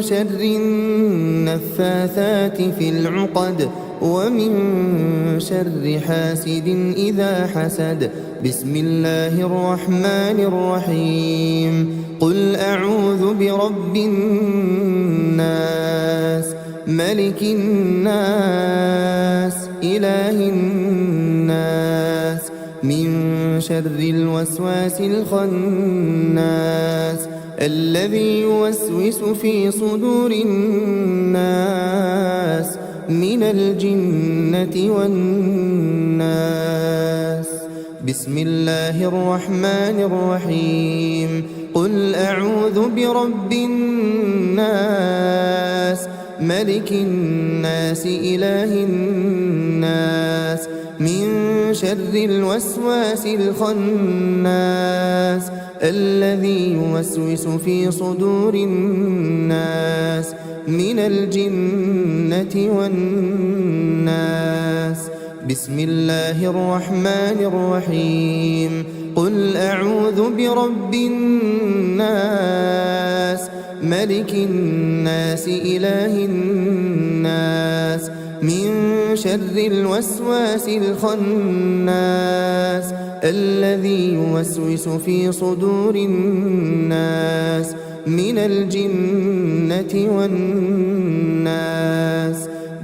شر النفاثات في العقد ومن شر حاسد إذا حسد. بسم الله الرحمن الرحيم. قل أعوذ برب الناس ملك الناس إله الناس من شر الوسواس الخناس الذي يوسوس في صدور الناس من الجنة والناس. بسم الله الرحمن الرحيم. قل أعوذ برب الناس ملك الناس إله الناس من شر الوسواس الخناس الذي يوسوس في صدور الناس من الجنة والناس. بسم الله الرحمن الرحيم. قل أعوذ برب الناس ملك الناس إله الناس من شر الوسواس الخناس الذي يوسوس في صدور الناس من الجنة والناس.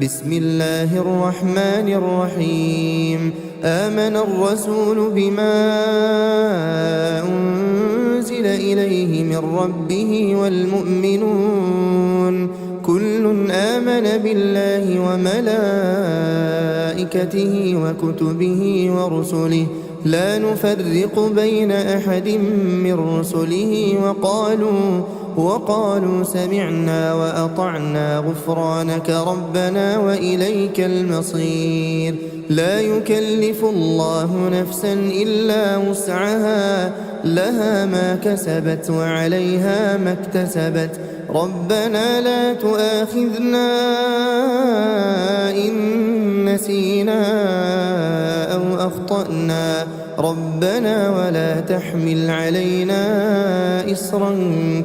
بسم الله الرحمن الرحيم. آمن الرسول بما أنزل إليه من ربه والمؤمنون كل آمن بالله وملائكته وكتبه ورسله لا نفرق بين أحد من رسله وقالوا سمعنا وأطعنا غفرانك ربنا وإليك المصير. لا يكلف الله نفسا إلا وسعها لها ما كسبت وعليها ما اكتسبت. ربنا لا تؤاخذنا إن نسينا أو أخطأنا أخطأنا ربنا ولا تحمل علينا إصرا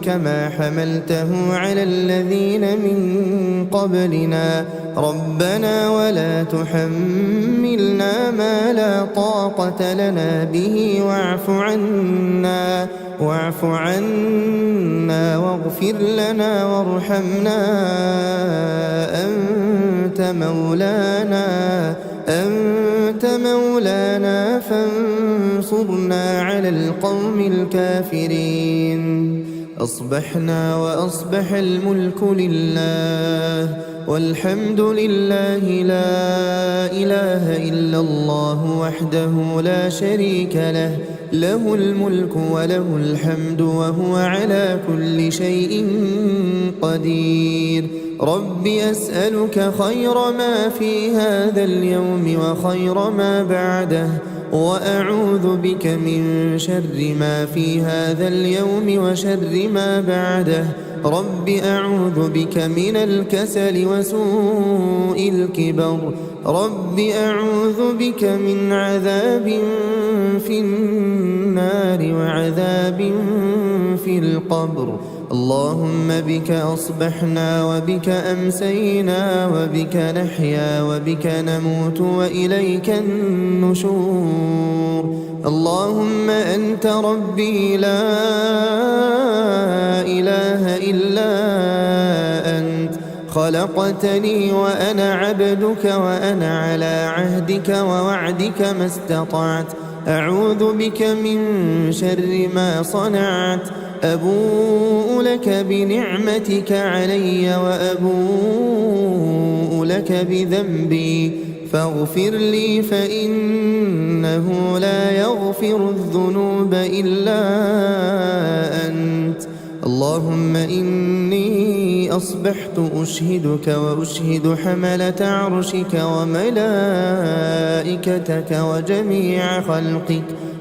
كما حملته على الذين من قبلنا ربنا ولا تحملنا ما لا طاقة لنا به واعف عنا واغفر لنا وارحمنا أنت مولانا فانصرنا على القوم الكافرين. أصبحنا وأصبح الملك لله والحمد لله لا إله إلا الله وحده لا شريك له له الملك وله الحمد وهو على كل شيء قدير. رب أسألك خير ما في هذا اليوم وخير ما بعده وأعوذ بك من شر ما في هذا اليوم وشر ما بعده. رب أعوذ بك من الكسل وسوء الكبر. رب أعوذ بك من عذاب في النار وعذاب في القبر. اللهم بك أصبحنا وبك أمسينا وبك نحيا وبك نموت وإليك النشور. اللهم أنت ربي لا إله إلا أنت خلقتني وأنا عبدك وأنا على عهدك ووعدك ما استطعت. أعوذ بك من شر ما صنعت. أبوء لك بنعمتك علي وأبوء لك بذنبي فاغفر لي فإنه لا يغفر الذنوب إلا أنت. اللهم إني أصبحت أشهدك وأشهد حملة عرشك وملائكتك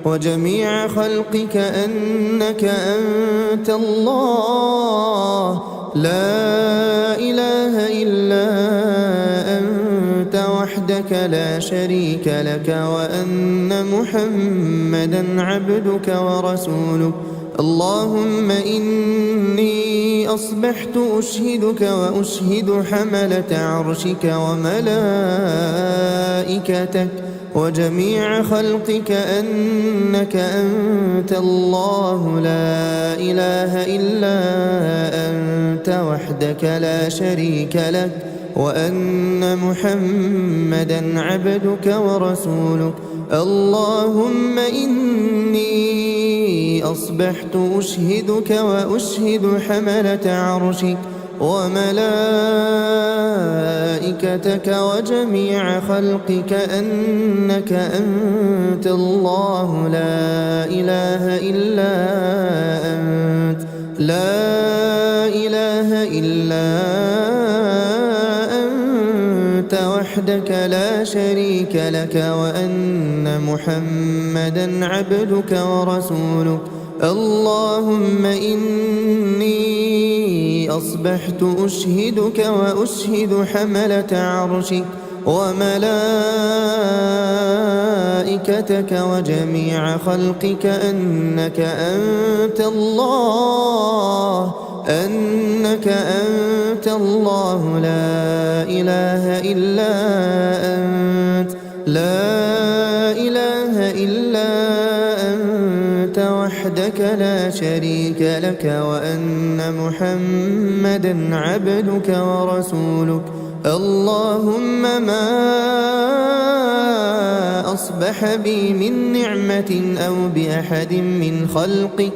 وجميع خلقك أنك أنت الله لا إله إلا أنت وحدك لا شريك لك وأن محمدا عبدك ورسولك. اللهم إني أصبحت أشهدك وأشهد حملة عرشك وملائكتك وجميع خلقك أنك أنت الله لا إله إلا أنت وحدك لا شريك لك وأن محمدا عبدك ورسولك. اللهم إني أصبحت أشهدك وأشهد حملة عرشك وملائكتك وجميع خلقك أنك أنت الله لا إله إلا أنت وحدك لا شريك لك وأن محمدا عبدك ورسولك. اللهم إني أصبحت أشهدك وأشهد حملة عرشك وملائكتك وجميع خلقك أنك أنت الله لا إله إلا أنت وحدك لا شريك لك وأن محمدا عبدك ورسولك. اللهم ما أصبح بي من نعمة أو بأحد من خلقك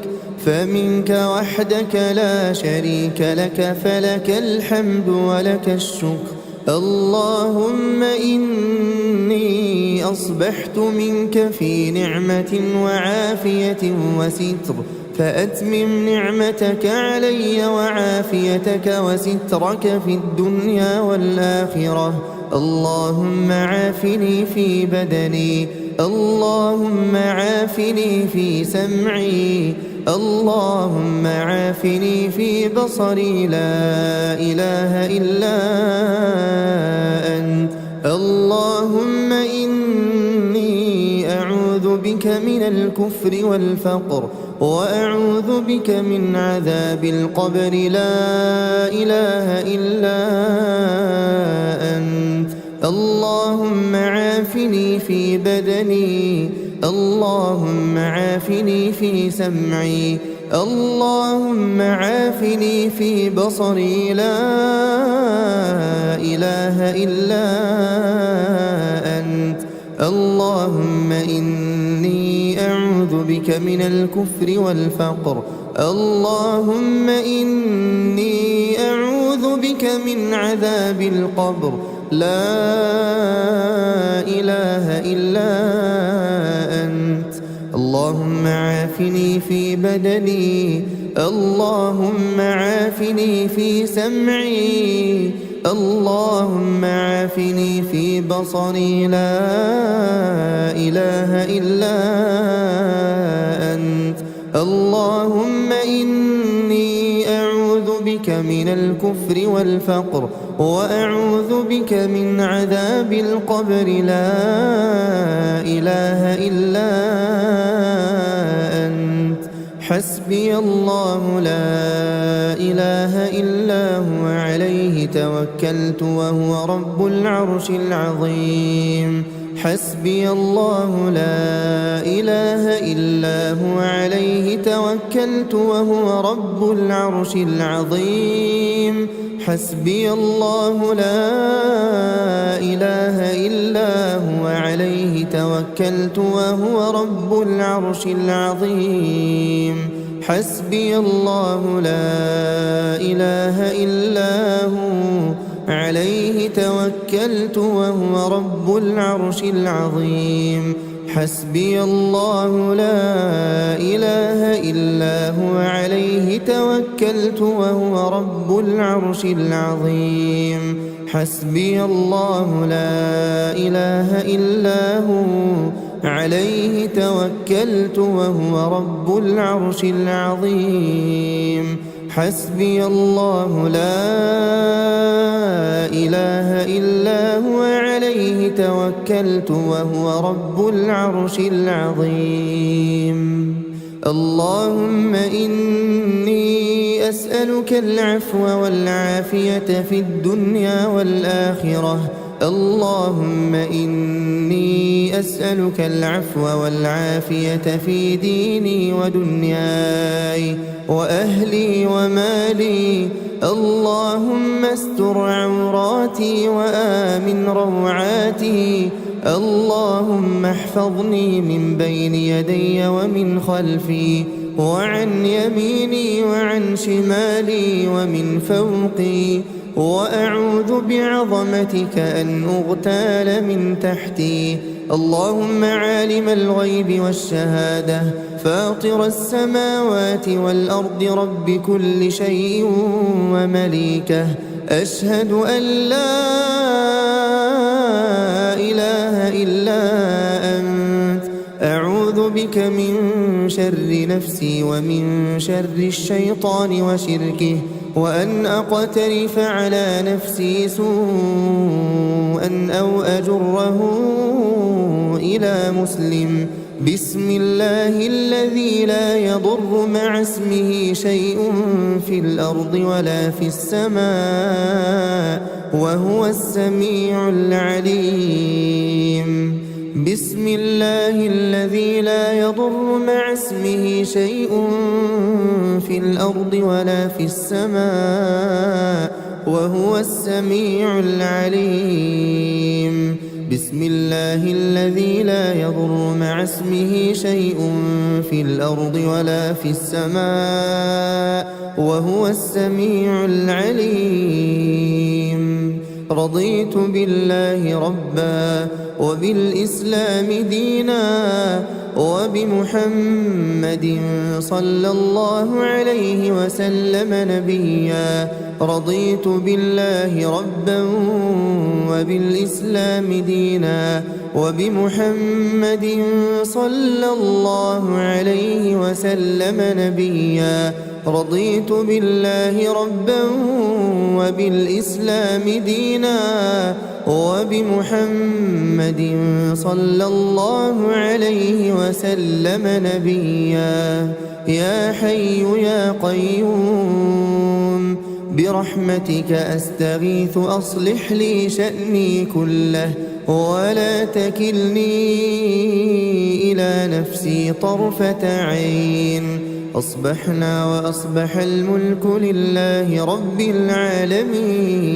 فمنك وحدك لا شريك لك فلك الحمد ولك الشكر. اللهم إني أصبحت منك في نعمة وعافية وستر فأتمم نعمتك علي وعافيتك وسترك في الدنيا والآخرة. اللهم عافني في بدني، اللهم عافني في سمعي، اللهم عافني في بصري، لا إله إلا أنت. اللهم إني أعوذ بك من الكفر والفقر وأعوذ بك من عذاب القبر لا إله إلا أنت اللهم عافني في بدني اللهم عافني في سمعي اللهم عافني في بصري لا إله إلا أنت اللهم إني أعوذ بك من الكفر والفقر اللهم إني أعوذ بك من عذاب القبر لا إله إلا أنت اللهم عافني في بدني اللهم عافني في سمعي اللهم عافني في بصري لا إله إلا أنت اللهم إني أعوذ بك من الكفر والفقر وأعوذ بك من عذاب القبر لا إله إلا أنت حسبي الله لا إله إلا هو عليه توكلت وهو رب العرش العظيم حسبي الله لا إله إلا هو عليه توكلت وهو رب العرش العظيم حسبي الله لا إله إلا هو عليه توكلت وهو رب العرش العظيم حسبي الله لا إله إلا هو عليه توكلت وهو رب العرش العظيم حسبي الله لا إله إلا هو عليه توكلت وهو رب العرش العظيم حسبي الله لا إله إلا هو عليه توكلت وهو رب العرش العظيم حسبي الله لا إله إلا هو عليه توكلت وهو رب العرش العظيم اللهم إني أسألك العفو والعافية في الدنيا والآخرة اللهم إني أسألك العفو والعافية في ديني ودنياي وأهلي ومالي اللهم استر عوراتي وآمن روعاتي اللهم احفظني من بين يدي ومن خلفي وعن يميني وعن شمالي ومن فوقي وأعوذ بعظمتك أن أغتال من تحتي اللهم عالم الغيب والشهادة فاطر السماوات والأرض رب كل شيء ومليكه أشهد أن لا إله إلا أنت أعوذ بك من شر نفسي ومن شر الشيطان وشركه وأن أقترف على نفسي سوءا أو أجره إلى مسلم بسم الله الذي لا يضر مع اسمه شيء في الأرض ولا في السماء وهو السميع العليم بسم الله الذي لا يضر مع اسمه شيء في الأرض ولا في السماء وهو السميع العليم بسم الله الذي لا يضر مع اسمه شيء في الأرض ولا في السماء وهو السميع العليم رضيت بالله ربا وبالإسلام دينا وبمحمد صلى الله عليه وسلم نبيا رضيت بالله ربا وبالإسلام دينا وبمحمد صلى الله عليه وسلم نبيا رضيت بالله ربا وبالإسلام دينا وبمحمد صلى الله عليه وسلم نبيا. يا حي يا قيوم برحمتك أستغيث أصلح لي شأني كله ولا تكلني إلى نفسي طرفة عين. أصبحنا وأصبح الملك لله رب العالمين.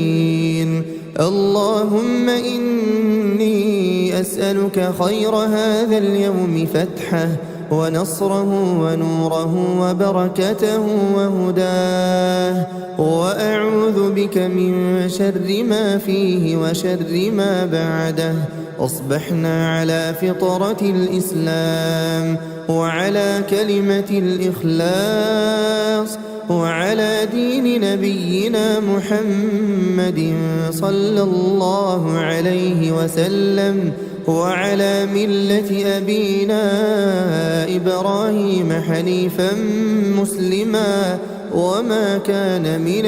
اللهم إني أسألك خير هذا اليوم فتحه ونصره ونوره وبركته وهداه، وأعوذ بك من شر ما فيه وشر ما بعده. أصبحنا على فطرة الإسلام وعلى كلمة الإخلاص وعلى دين نبينا محمد صلى الله عليه وسلم وعلى ملة أبينا إبراهيم حنيفا مسلما وما كان من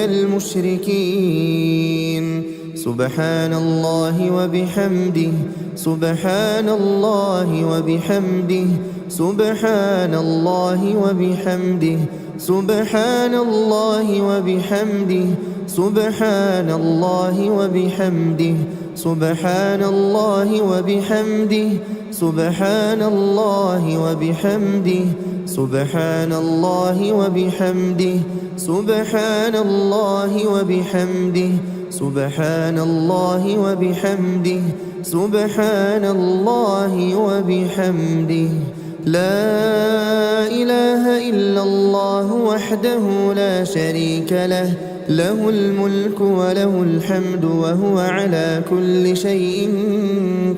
المشركين. سبحان الله وبحمده سبحان الله وبحمده سبحان الله وبحمده سبحان الله وبحمده سبحان الله وبحمده سبحان الله وبحمده سبحان الله وبحمده سبحان الله وبحمده سبحان الله وبحمده سبحان الله وبحمده سبحان الله وبحمده. لا إله إلا الله وحده لا شريك له، له الملك وله الحمد وهو على كل شيء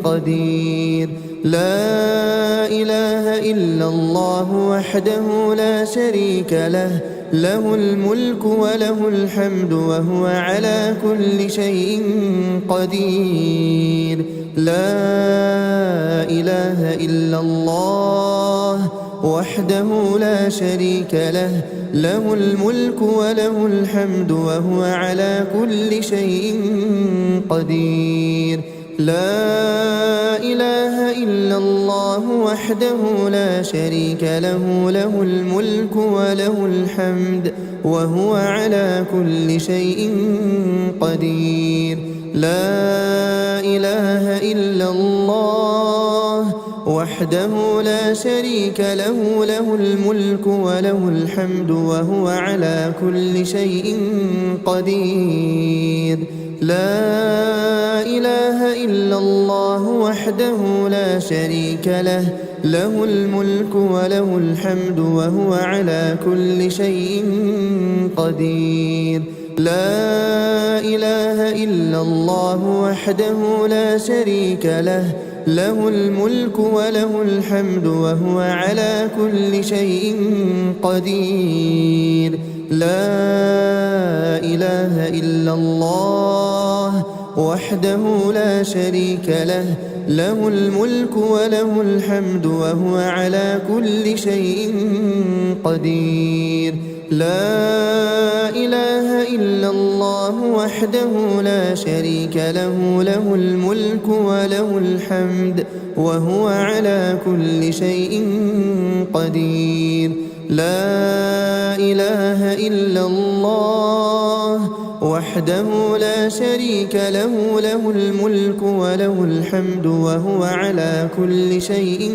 قدير. لا إله إلا الله وحده لا شريك له، له الملك وله الحمد وهو على كل شيء قدير. لا إله إلا الله وحده لا شريك له، له الملك وله الحمد وهو على كل شيء قدير. لا إله إلا الله وحده لا شريك له، له الملك وله الحمد وهو على كل شيء قدير. لا إله إلا الله وحده لا شريك له، له الملك وله الحمد وهو على كل شيء قدير. لا إله إلا الله وحده لا شريك له، له الملك وله الحمد وهو على كل شيء قدير. لا إله إلا الله وحده لا شريك له، له الملك وله الحمد وهو على كل شيء قدير. لا إله إلا الله وحده لا شريك له، له الملك وله الحمد وهو على كل شيء قدير. لا إله إلا الله وحده لا شريك له، له الملك وله الحمد وهو على كل شيء قدير. لا إله إلا الله وحده لا شريك له، له الملك وله الحمد وهو على كل شيء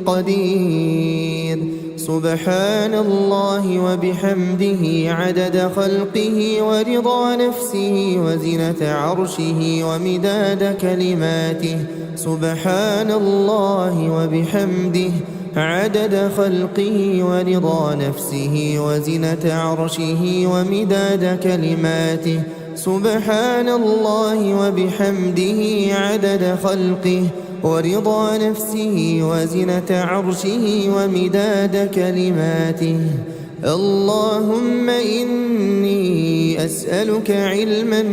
قدير. سبحان الله وبحمده عدد خلقه ورضا نفسه وزنة عرشه ومداد كلماته. سبحان الله وبحمده عدد خلقه ورضا نفسه وزنة عرشه ومداد كلماته. سبحان الله وبحمده عدد خلقه ورضا نفسه وزنة عرشه ومداد كلماته. اللهم إني أسألك علما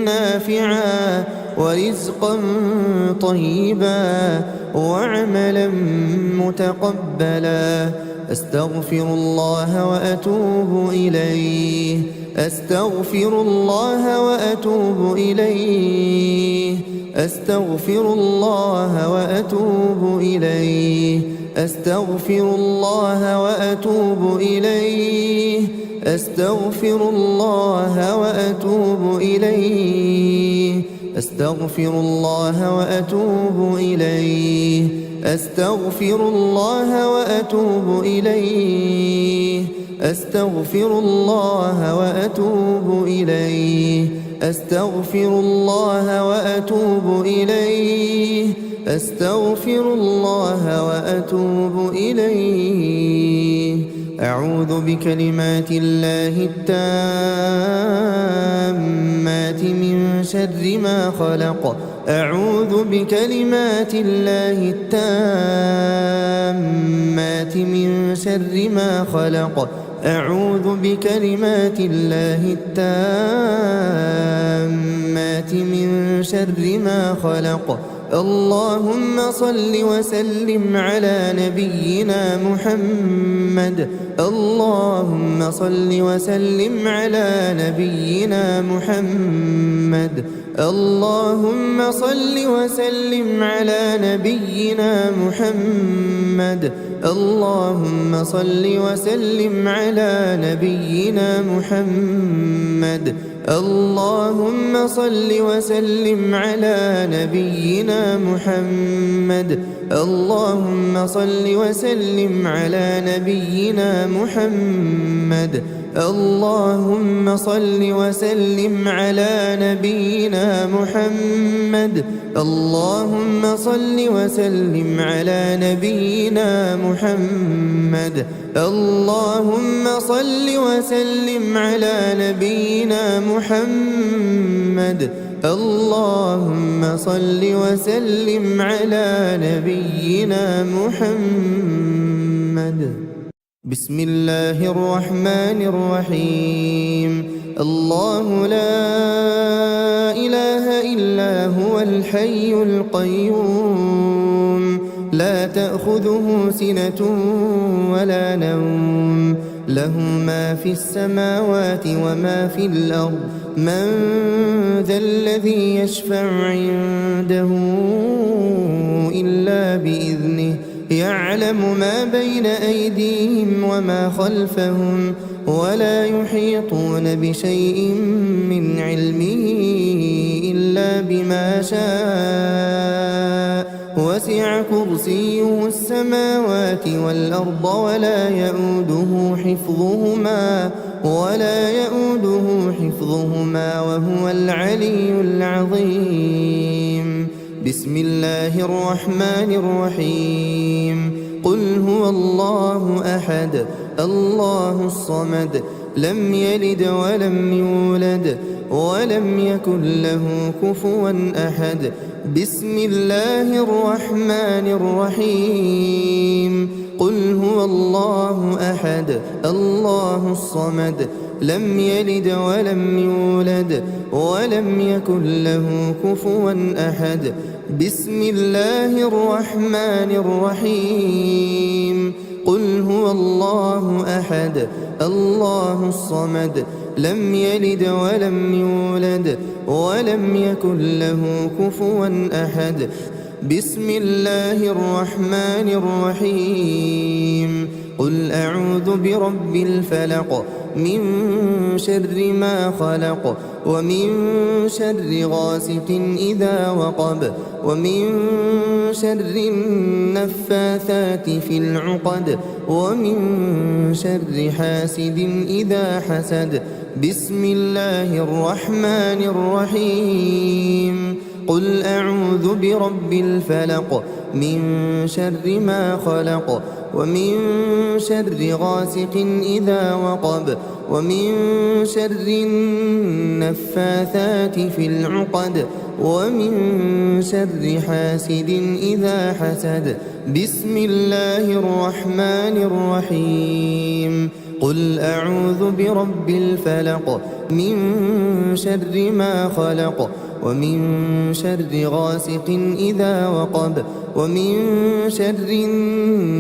نافعا ورزقا طيبا وعملا متقبلا. أستغفر الله وأتوب إليه أستغفر الله وأتوب إليه أستغفر الله وأتوب إليه أستغفر الله وأتوب إليه أستغفر الله وأتوب إليه أستغفر الله وأتوب إليه أستغفر الله وأتوب إليه أستغفر الله وأتوب إليه أستغفر الله وأتوب إليه أستغفر الله وأتوب إليه أعوذ بكلمات الله التامات من شر ما خلق أعوذ بكلمات الله التامات من شر ما خلق أعوذ بكلمات الله التامات من شر ما خلق اللهم صل وسلم على نبينا محمد اللهم صل وسلم على نبينا محمد اللهم صل وسلم على نبينا محمد اللهم صل وسلم على نبينا محمد اللهم صل وسلم على نبينا محمد اللهم صل وسلم على نبينا محمد اللهم صل وسلم على نبينا محمد اللهم صل وسلم على نبينا محمد اللهم صل وسلم على نبينا محمد اللهم صل وسلم على نبينا محمد بسم الله الرحمن الرحيم الله لا إله إلا هو الحي القيوم لا تأخذه سنة ولا نوم له ما في السماوات وما في الأرض من ذا الذي يشفع عنده إلا بإذنه يعلم ما بين أيديهم وما خلفهم ولا يحيطون بشيء من علمه إلا بما شاء وسع كرسيه السماوات والأرض ولا يؤوده حفظهما وهو العلي العظيم بسم الله الرحمن الرحيم قل هو الله أحد الله الصمد لم يلد ولم يولد ولم يكن له كفوا أحد بسم الله الرحمن الرحيم قل هو الله أحد الله الصمد لم يلد ولم يولد ولم يكن له كفوا أحد بسم الله الرحمن الرحيم قل هو الله أحد الله الصمد لم يلد ولم يولد ولم يكن له كفوا أحد بسم الله الرحمن الرحيم قل أعوذ برب الفلق من شر ما خلق ومن شر غاسق إذا وقب ومن شر النفاثات في العقد ومن شر حاسد إذا حسد بسم الله الرحمن الرحيم قل أعوذ برب الفلق من شر ما خلق ومن شر غاسق إذا وقب ومن شر النفاثات في العقد ومن شر حاسد إذا حسد بسم الله الرحمن الرحيم قل أعوذ برب الفلق من شر ما خلق ومن شر غاسق إذا وقب ومن شر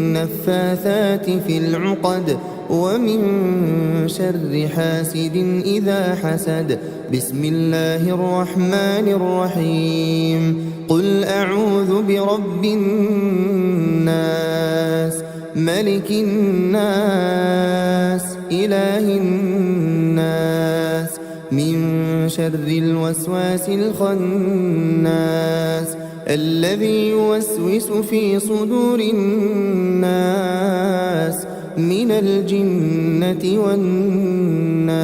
النفاثات في العقد ومن شر حاسد إذا حسد. بسم الله الرحمن الرحيم. قل أعوذ برب الناس ملك الناس إله الناس من شر الوسواس الخناس الذي يوسوس في صدور الناس من الجنة والناس.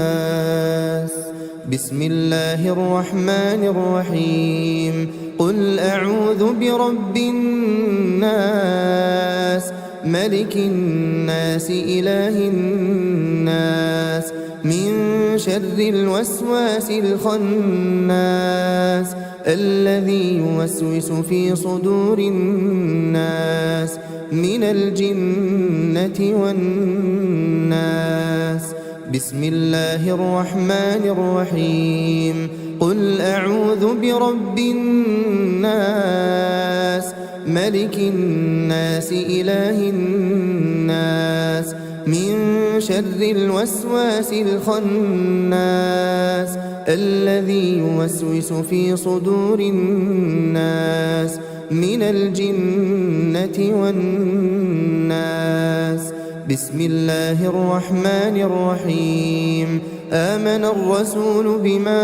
بسم الله الرحمن الرحيم. قل أعوذ برب الناس ملك الناس إله الناس من شر الوسواس الخناس الذي يوسوس في صدور الناس من الجنة والناس. بسم الله الرحمن الرحيم. قل أعوذ برب الناس ملك الناس إله الناس من شر الوسواس الخناس الذي يوسوس في صدور الناس من الجنة والناس. بسم الله الرحمن الرحيم. آمن الرسول بما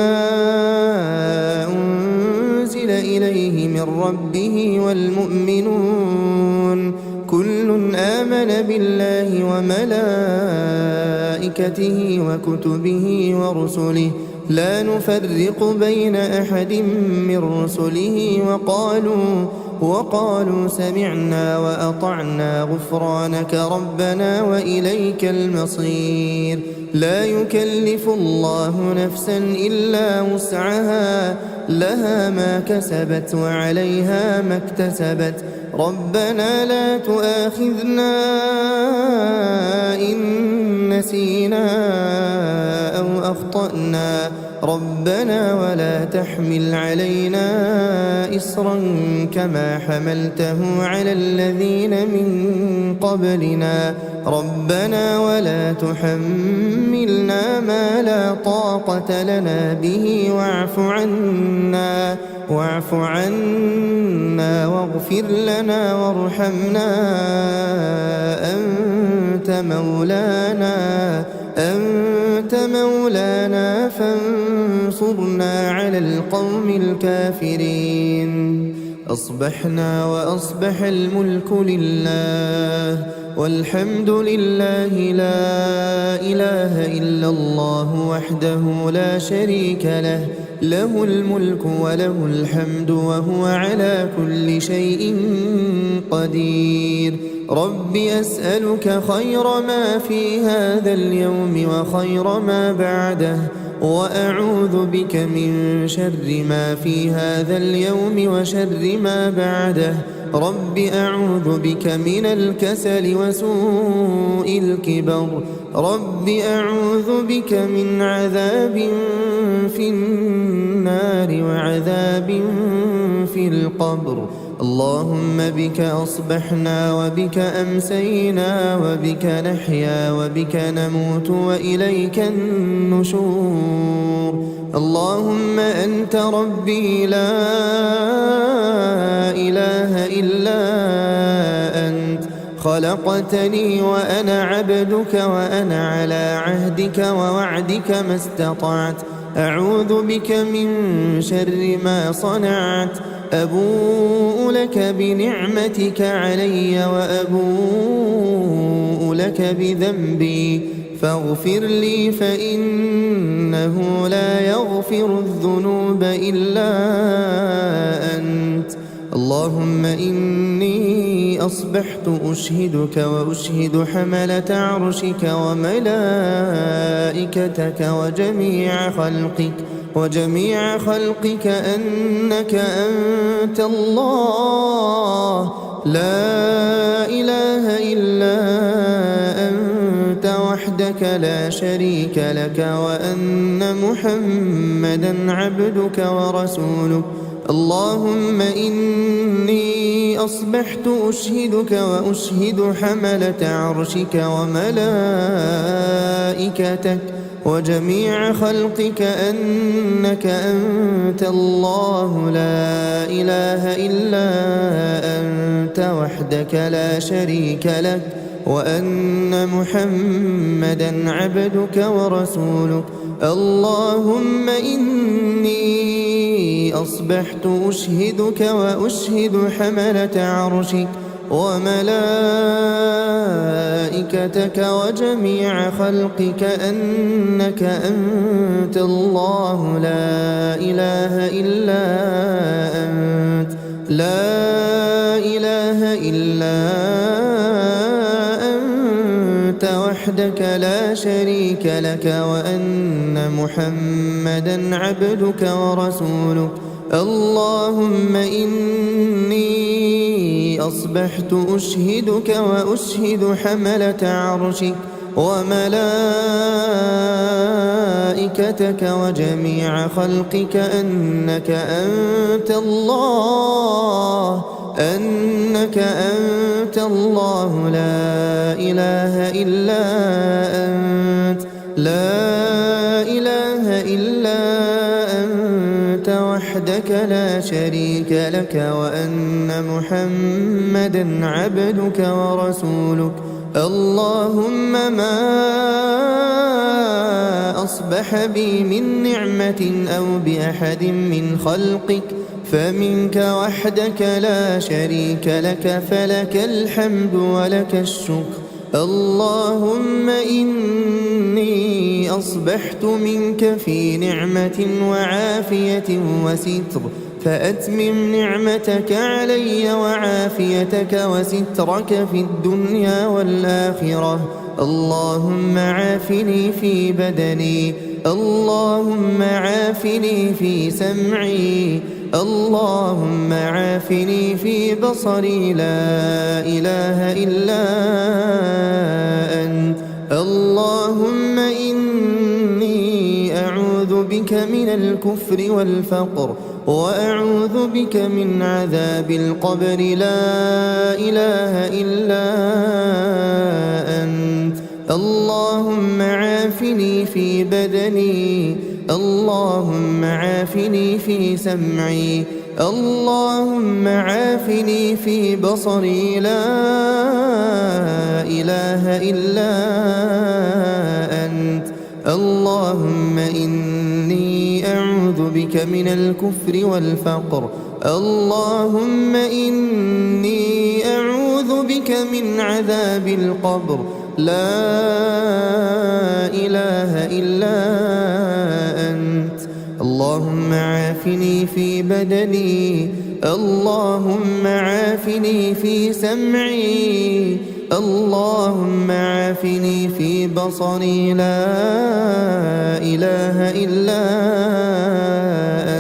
أنزل إليه من ربه والمؤمنون كل آمن بالله وملائكته وكتبه ورسله لا نفرق بين أحد من رسله وقالوا سمعنا وأطعنا غفرانك ربنا وإليك المصير. لا يكلف الله نفسا إلا وسعها لها ما كسبت وعليها ما اكتسبت. ربنا لا تؤاخذنا إن نسينا أو أخطأنا ربنا ولا تحمل علينا إصرا كما حملته على الذين من قبلنا ربنا ولا تحملنا ما لا طاقة لنا به واعف عنا واغفر لنا وارحمنا أنت مولانا فانصرنا على القوم الكافرين. أصبحنا وأصبح الملك لله والحمد لله لا إله إلا الله وحده لا شريك له له الملك وله الحمد وهو على كل شيء قدير. رب أسألك خير ما في هذا اليوم وخير ما بعده وأعوذ بك من شر ما في هذا اليوم وشر ما بعده. رب أعوذ بك من الكسل وسوء الكبر. رب أعوذ بك من عذاب في النار وعذاب في القبر. اللهم بك أصبحنا وبك أمسينا وبك نحيا وبك نموت وإليك النشور. اللهم أنت ربي لا إله إلا أنت خلقتني وأنا عبدك وأنا على عهدك ووعدك ما استطعت. أعوذ بك من شر ما صنعت. أبوء لك بنعمتك علي وأبوء لك بذنبي فاغفر لي فإنه لا يغفر الذنوب إلا أنت. اللهم إني أصبحت أشهدك وأشهد حملة عرشك وملائكتك وجميع خلقك أنك أنت الله لا إله إلا أنت وحدك وحدك لا شريك لك وأن محمدا عبدك ورسولك. اللهم إني أصبحت أشهدك وأشهد حملة عرشك وملائكتك وجميع خلقك أنك أنت الله لا إله إلا أنت وحدك لا شريك لك وأن محمدا عبدك ورسولك. اللهم إني أصبحت أشهدك وأشهد حملة عرشك وملائكتك وجميع خلقك أنك أنت الله لا إله إلا أنت لا إله إلا أنت وحدك لا شريك لك وأن محمدا عبدك ورسولك. اللهم إني أصبحت أشهدك وأشهد حملة عرشك وملائكتك وجميع خلقك أنك أنت الله لا إله إلا أنت لا إله إلا أنت وحدك لا شريك لك وأن محمدا عبدك ورسولك. اللهم ما أصبح بي من نعمة أو بأحد من خلقك فمنك وحدك لا شريك لك فلك الحمد ولك الشكر. اللهم إني أصبحت منك في نعمة وعافية وستر فأتمم نعمتك علي وعافيتك وسترك في الدنيا والآخرة. اللهم عافني في بدني، اللهم عافني في سمعي، اللهم عافني في بصري لا إله إلا أنت. اللهم إني أعوذ بك من الكفر والفقر وأعوذ بك من عذاب القبر لا إله إلا أنت. اللهم عافني في بدني، اللهم عافني في سمعي، اللهم عافني في بصري لا إله إلا أنت. اللهم إني أعوذ بك من الكفر والفقر، اللهم إني أعوذ بك من عذاب القبر لا إله إلا أنت. اللهم عافني في بدني، اللهم عافني في سمعي، اللهم عافني في بصري لا إله إلا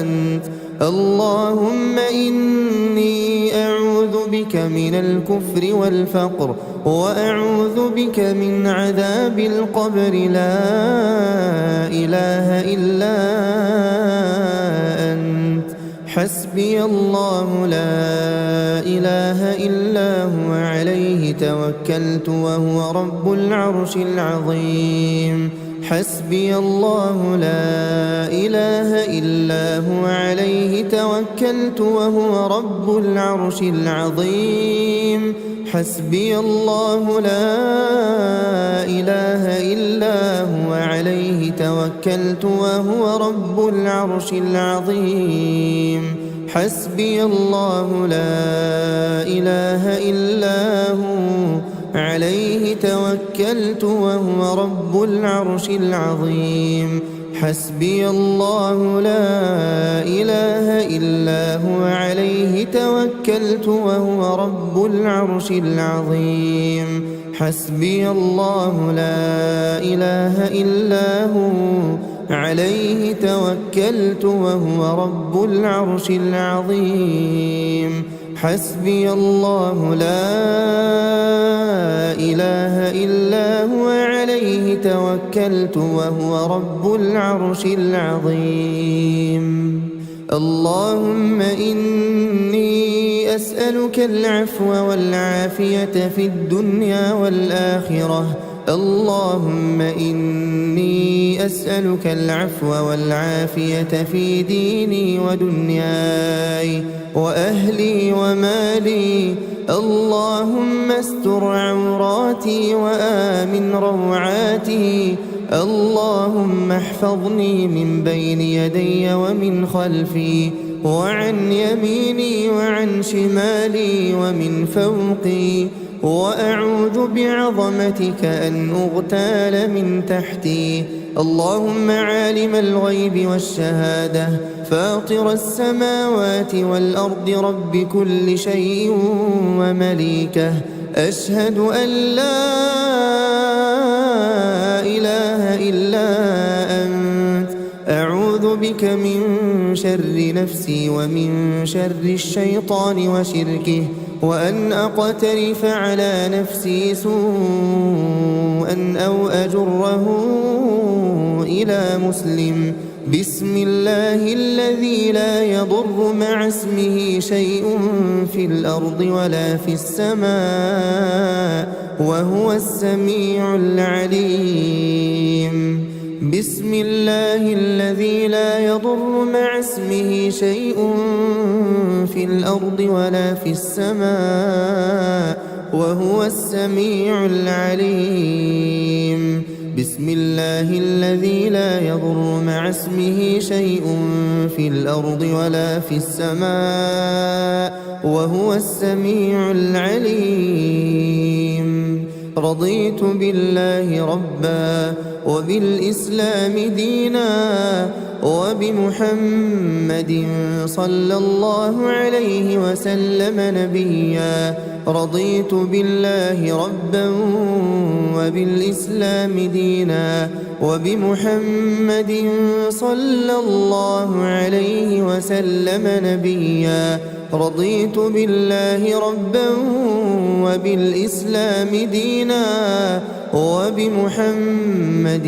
أنت. اللهم إني أعوذ بك من الكفر والفقر وأعوذ بك من عذاب القبر لا إله إلا أنت. حسبي الله لا إله إلا هو عليه توكلت وهو رب العرش العظيم. حسبي الله لا إله إلا هو عليه توكلت وهو رب العرش العظيم. حسبي الله لا إله إلا هو عليه توكلت وهو رب العرش العظيم. حسبي الله لا إله إلا هو عليه توكلت وهو رب العرش العظيم. حسبي الله لا إله إلا هو عليه توكلت وهو رب العرش العظيم. حسبي الله لا إله إلا هو عليه توكلت وهو رب العرش العظيم. حسبي الله لا إله إلا هو عليه عليه توكلت وهو رب العرش العظيم. اللهم إني أسألك العفو والعافية في الدنيا والآخرة. اللهم إني أسألك العفو والعافية في ديني ودنياي وأهلي ومالي. اللهم استر عوراتي وآمن روعاتي. اللهم احفظني من بين يدي ومن خلفي وعن يميني وعن شمالي ومن فوقي، وأعوذ بعظمتك أن أغتال من تحتي. اللهم عالم الغيب والشهادة فاطر السماوات والأرض رب كل شيء ومليكه، أشهد أن لا إله إلا أنت، أعوذ بك من شر نفسي ومن شر الشيطان وشركه، وأن أقترف على نفسي سوءا أو أجره إلى مسلم. بسم الله الذي لا يضر مع اسمه شيء في الأرض ولا في السماء وهو السميع العليم. بسم الله الذي لا يضر مع اسمه شيء في الأرض ولا في السماء وهو السميع العليم. بسم الله الذي لا يضر مع اسمه شيء في الأرض ولا في السماء وهو السميع العليم. رضيت بالله ربا وبالإسلام دينا وبمحمد صلى الله عليه وسلم نبيا. رضيت بالله ربا وبالإسلام دينا وبمحمد صلى الله عليه وسلم نبيا. رضيت بالله ربا وبالإسلام دينا وبمحمد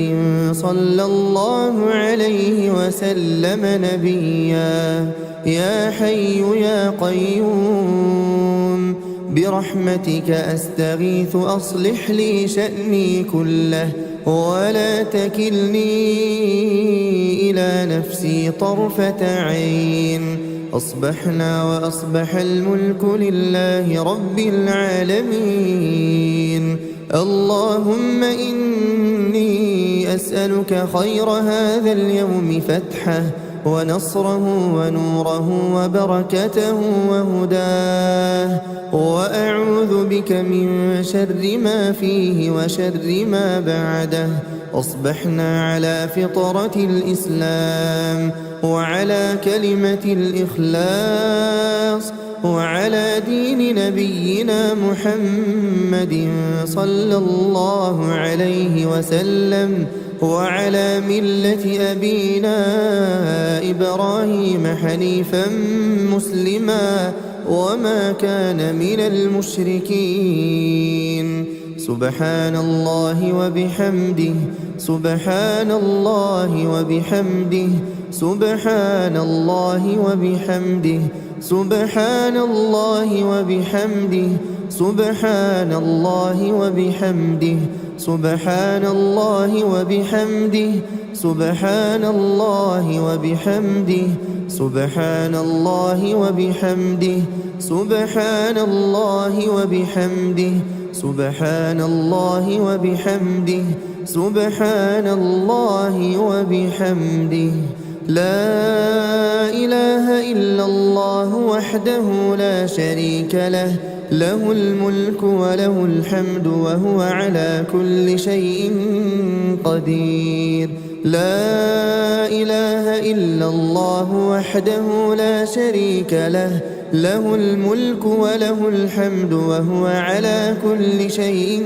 صلى الله عليه وسلم نبيا. يا حي يا قيوم برحمتك أستغيث أصلح لي شأني كله ولا تكلني إلى نفسي طرفة عين. أصبحنا وأصبح الملك لله رب العالمين. اللهم إني أسألك خير هذا اليوم فتحه ونصره ونوره وبركته وهداه، وأعوذ بك من شر ما فيه وشر ما بعده. أصبحنا على فطرة الإسلام وعلى كلمة الإخلاص وعلى دين نبينا محمد صلى الله عليه وسلم وعلى ملة أبينا إبراهيم حنيفا مسلما وما كان من المشركين. سبحان الله وبحمده سبحان الله وبحمده سبحان الله وبحمده سبحان الله وبحمده سبحان الله وبحمده سبحان الله وبحمده سبحان الله وبحمده سبحان الله وبحمده سبحان الله وبحمده سبحان الله وبحمده سبحان الله وبحمده. لا إله إلا الله وحده لا شريك له، له الملك وله الحمد وهو على كل شيء قدير. لا إله إلا الله وحده لا شريك له، له الملك وله الحمد وهو على كل شيء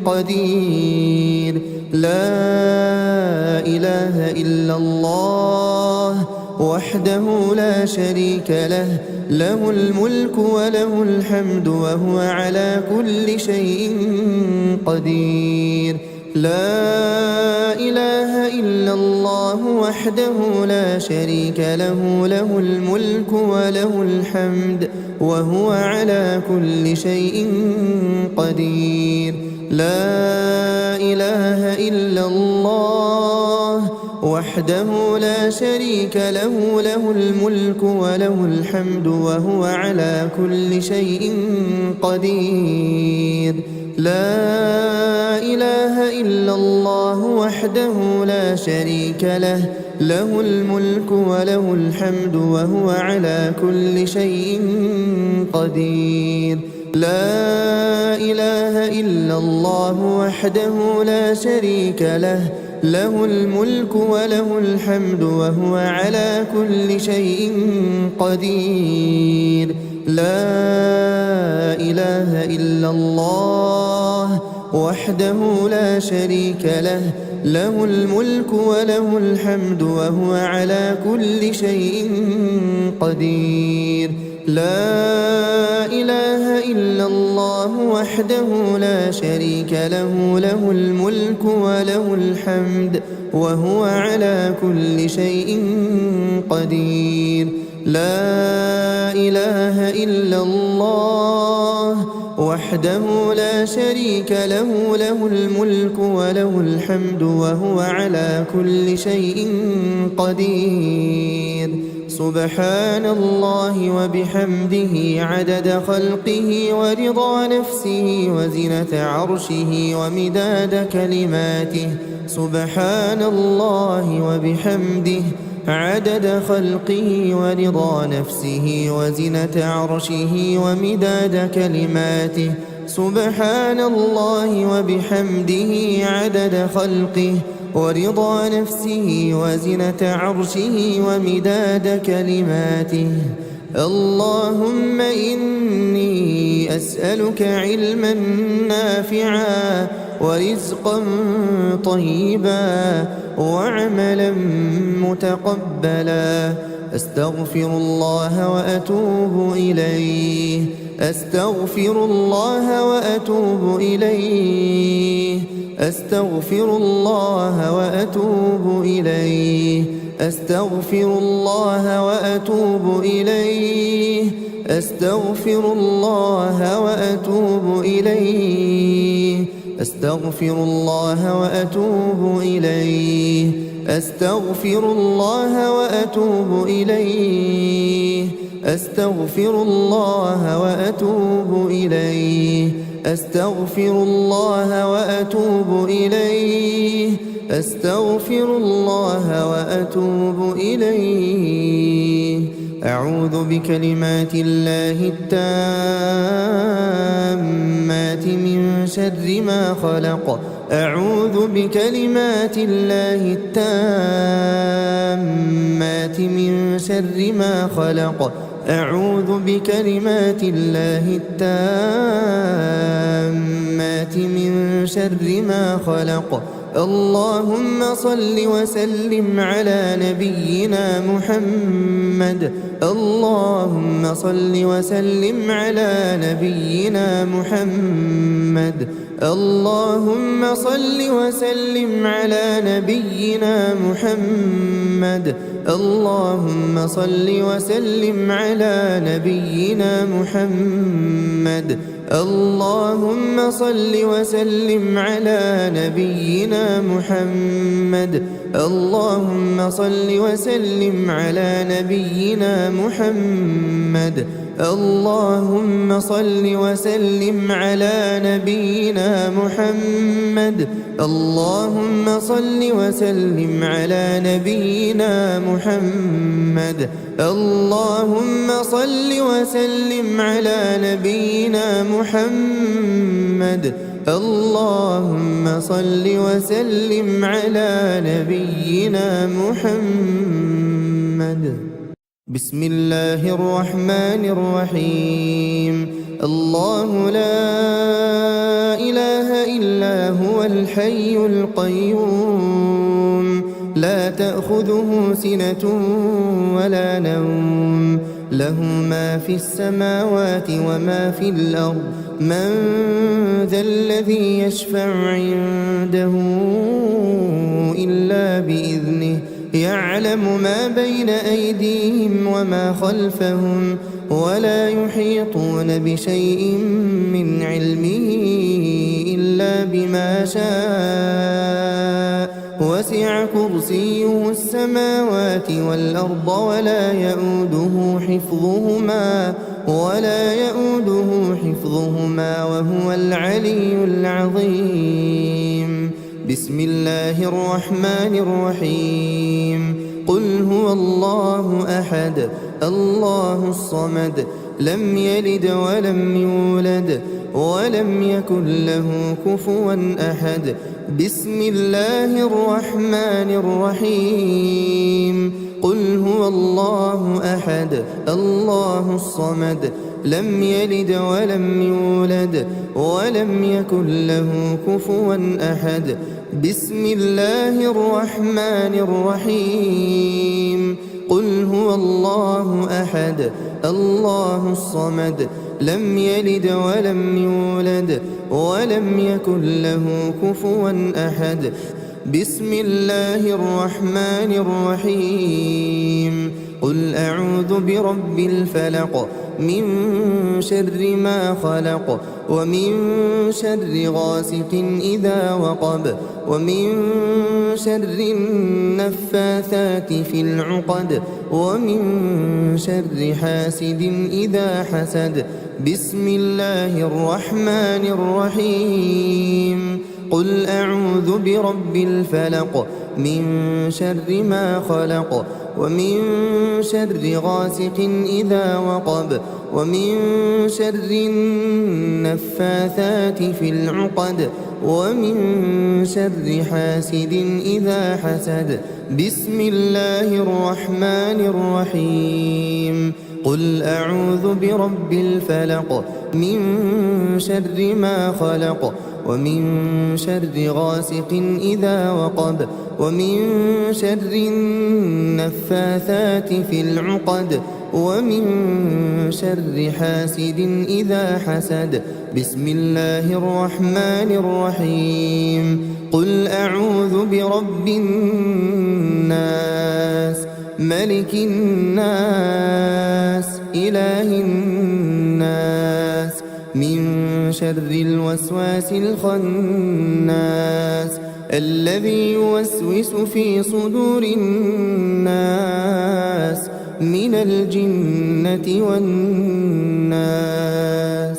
قدير. لا إله إلا الله وحده لا شريك له، له الملك وله الحمد وهو على كل شيء قدير. لا إله إلا الله وحده لا شريك له له الملك وله الحمد وهو على كل شيء قدير لا إله إلا الله وحده لا شريك له له الملك وله الحمد وهو على كل شيء قدير لا إله إلا الله وحده لا شريك له له الملك وله الحمد وهو على كل شيء قدير لا إله إلا الله وحده لا شريك له له الملك وله الحمد وهو على كل شيء قدير لا إله إلا الله وحده لا شريك له له الملك وله الحمد وهو على كل شيء قدير لا إله إلا الله وحده لا شريك له له الملك وله الحمد وهو على كل شيء قدير لا إله إلا الله وحده لا شريك له له الملك وله الحمد وهو على كل شيء قدير سبحان الله وبحمده عدد خلقه ورضا نفسه وزنة عرشه ومداد كلماته سبحان الله وبحمده عدد خلقه ورضا نفسه وزنة عرشه ومداد كلماته سبحان الله وبحمده عدد خلقه ورضا نفسه وزنة عرشه ومداد كلماته اللهم إني أسألك علما نافعا ورزقا طيبا وعملا متقبلا أستغفر الله وأتوب إليه أستغفر الله وأتوب إليه أستغفر الله وأتوب إليه أستغفر الله وأتوب إليه أستغفر الله وأتوب إليه أستغفر الله وأتوب إليه أستغفر الله وأتوب إليه أستغفر الله وأتوب إليه أستغفر الله وأتوب إليه أستغفر الله وأتوب إليه أعوذ بكلمات الله التامات من شر ما خلق أعوذ بكلمات الله التامات من شر ما خلق أعوذ بكلمات الله التامات من شر ما خلق اللهم صل وسلم على نبينا محمد اللهم صل وسلم على نبينا محمد اللهم صل وسلم على نبينا محمد اللهم صل وسلم على نبينا محمد اللهم صل وسلم على نبينا محمد اللهم صل وسلم على نبينا محمد اللهم صل وسلم على نبينا محمد اللهم صل وسلم على نبينا محمد اللهم صل وسلم على نبينا محمد اللهم صل وسلم على نبينا محمد بسم الله الرحمن الرحيم الله لا إله إلا هو الحي القيوم لا تأخذه سنة ولا نوم له ما في السماوات وما في الأرض من ذا الذي يشفع عنده إلا بإذنه يعلم ما بين أيديهم وما خلفهم ولا يحيطون بشيء من علمه إلا بما شاء وسع كرسيه السماوات والأرض ولا يؤوده حفظهما وهو العلي العظيم. بسم الله الرحمن الرحيم. قل هو الله أحد الله الصمد لم يلد ولم يولد ولم يكن له كفوا أحد. بسم الله الرحمن الرحيم. قل هو الله أحد الله الصمد لم يلد ولم يولد ولم يكن له كفوا أحد. بسم الله الرحمن الرحيم. قل هو الله أحد الله الصمد لم يلد ولم يولد ولم يكن له كفوا أحد. بسم الله الرحمن الرحيم. قل أعوذ برب الفلق من شر ما خلق ومن شر غاسق إذا وقب ومن شر النفاثات في العقد ومن شر حاسد إذا حسد. بسم الله الرحمن الرحيم. قل أعوذ برب الفلق من شر ما خلق ومن شر غاسق إذا وقب ومن شر النفاثات في العقد ومن شر حاسد إذا حسد. بسم الله الرحمن الرحيم. قل أعوذ برب الفلق من شر ما خلق ومن شر غاسق إذا وقب ومن شر النفاثات في العقد ومن شر حاسد إذا حسد. بسم الله الرحمن الرحيم. قل أعوذ برب الناس ملك الناس إله الناس من شر الوسواس الخناس الذي يوسوس في صدور الناس من الجنة والناس.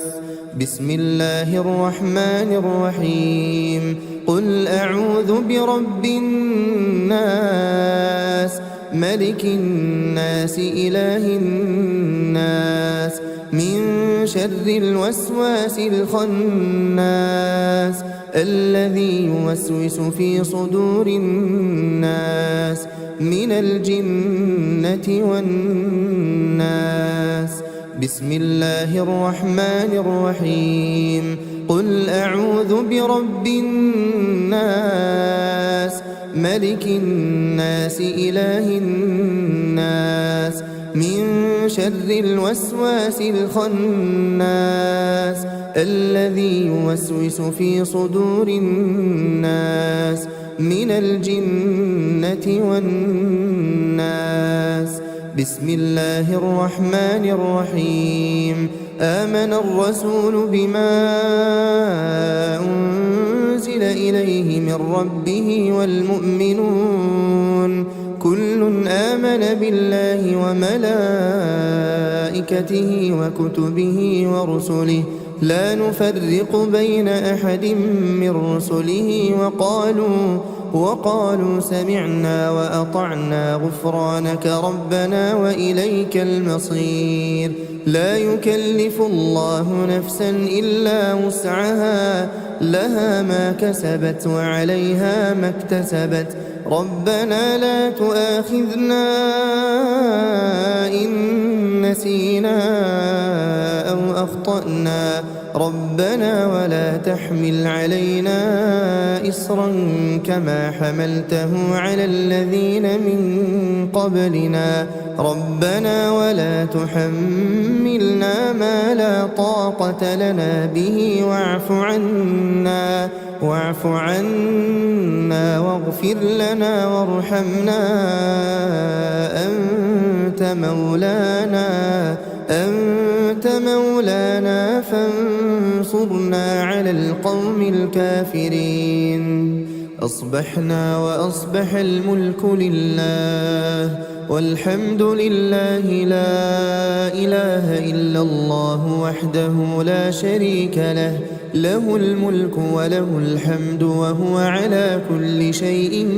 بسم الله الرحمن الرحيم. قل أعوذ برب الناس ملك الناس إله الناس من شر الوسواس الخناس الذي يوسوس في صدور الناس من الجنة والناس. بسم الله الرحمن الرحيم. قل أعوذ برب الناس ملك الناس إله الناس من شر الوسواس الخناس الذي يوسوس في صدور الناس من الجنة والناس. بسم الله الرحمن الرحيم. آمن الرسول بما أنزل إليه من ربه والمؤمنون كل آمن بالله وملائكته وكتبه ورسله لا نفرق بين أحد من رسله وقالوا سمعنا وأطعنا غفرانك ربنا وإليك المصير. لا يكلف الله نفسا إلا وسعها لها ما كسبت وعليها ما اكتسبت. ربنا لا تؤاخذنا إن نسينا أو أخطأنا ربنا ولا تحمل علينا إصرا كما حملته على الذين من قبلنا ربنا ولا تحملنا ما لا طاقة لنا به واعف عنا واغفر لنا وارحمنا أنت مولانا فانصرنا على القوم الكافرين. أصبحنا وأصبح الملك لله والحمد لله لا إله إلا الله وحده لا شريك له له الملك وله الحمد وهو على كل شيء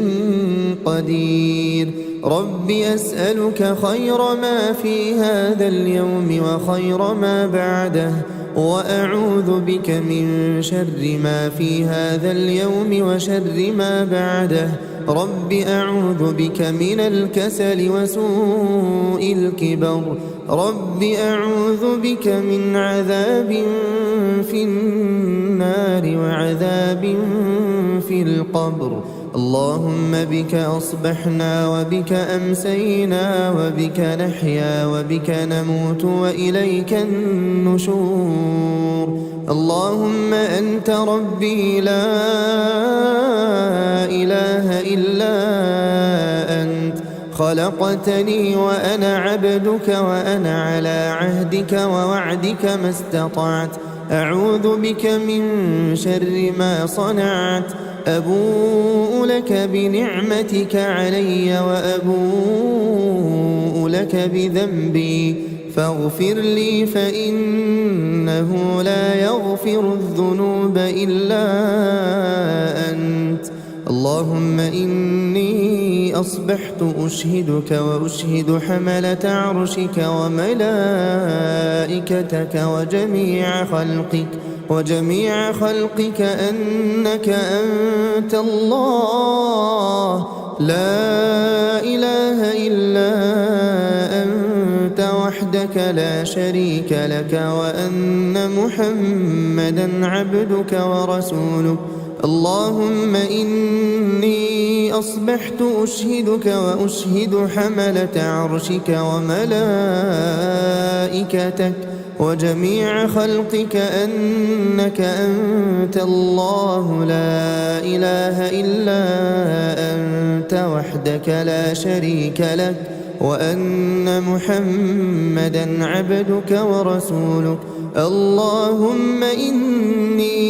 قدير. رب أسألك خير ما في هذا اليوم وخير ما بعده وأعوذ بك من شر ما في هذا اليوم وشر ما بعده. رب أعوذ بك من الكسل وسوء الكبر. رب أعوذ بك من عذاب في النار وعذاب في القبر. اللهم بك أصبحنا وبك أمسينا وبك نحيا وبك نموت وإليك النشور. اللهم أنت ربي لا إله إلا أنت خلقتني وأنا عبدك وأنا على عهدك ووعدك ما استطعت. أعوذ بك من شر ما صنعت. أبوء لك بنعمتك علي وأبوء لك بذنبي فاغفر لي فإنه لا يغفر الذنوب إلا أنت. اللهم إني أصبحت أشهدك وأشهد حملة عرشك وملائكتك وجميع خلقك أنك أنت الله لا إله إلا أنت وحدك لا شريك لك وأن محمدا عبدك ورسولك. اللهم إني أصبحت أشهدك وأشهد حملة عرشك وملائكتك وجميع خلقك أنك أنت الله لا إله إلا أنت وحدك لا شريك لك وأن محمدا عبدك ورسولك. اللهم إني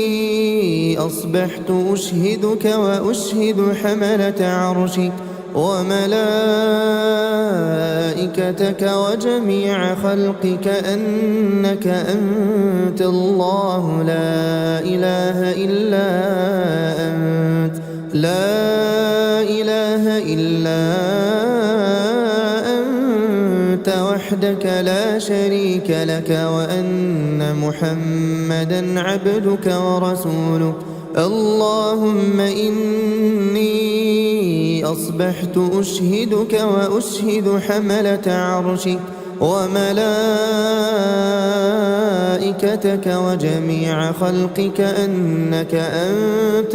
أصبحت أشهدك وأشهد حملة عرشك وملائكتك وجميع خلقك أنك أنت الله لا إله إلا أنت وحدك لا شريك لك وأن محمدا عبدك ورسولك. اللهم إني أصبحت أشهدك وأشهد حملة عرشك وملائكتك وجميع خلقك أنك أنت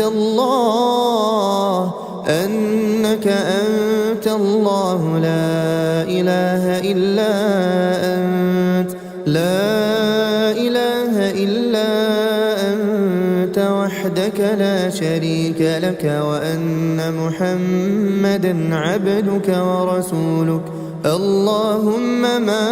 الله لا إله إلا أنت وحدك لا شريك لك وأن محمدا عبدك ورسولك. اللهم ما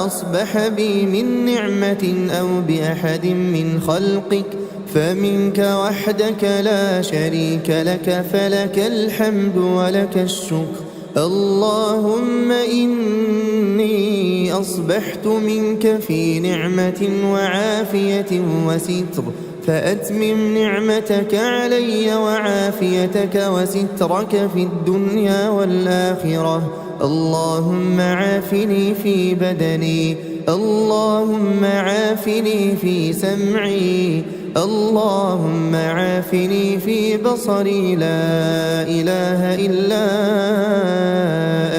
أصبح بي من نعمة أو بأحد من خلقك فمنك وحدك لا شريك لك فلك الحمد ولك الشكر. اللهم إني أصبحت منك في نعمة وعافية وستر فأتمم نعمتك علي وعافيتك وسترك في الدنيا والآخرة. اللهم عافني في بدني. اللهم عافني في سمعي. اللهم عافني في بصري لا إله إلا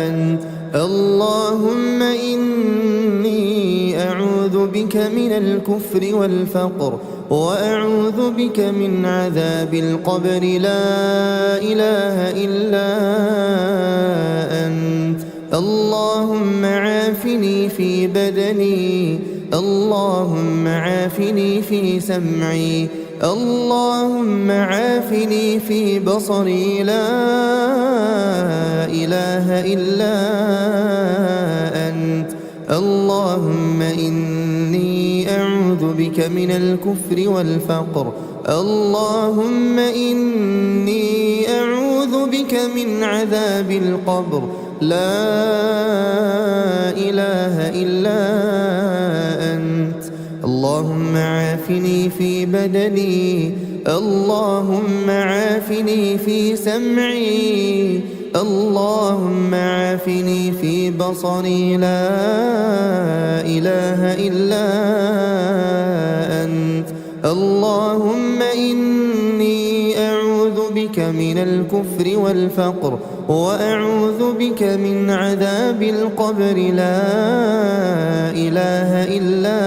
أنت. اللهم إني أعوذ بك من الكفر والفقر وأعوذ بك من عذاب القبر لا إله إلا أنت اللهم عافني في بدني اللهم عافني في سمعي اللهم عافني في بصري لا إله إلا أنت اللهم إني أعوذ بك من الكفر والفقر اللهم إني أعوذ بك من عذاب القبر لا إله إلا أنت اللهم عافني في بدني اللهم عافني في سمعي اللهم عافني في بصري لا إله إلا أنت اللهم إني أعوذ بك من الكفر والفقر وأعوذ بك من عذاب القبر لا إله إلا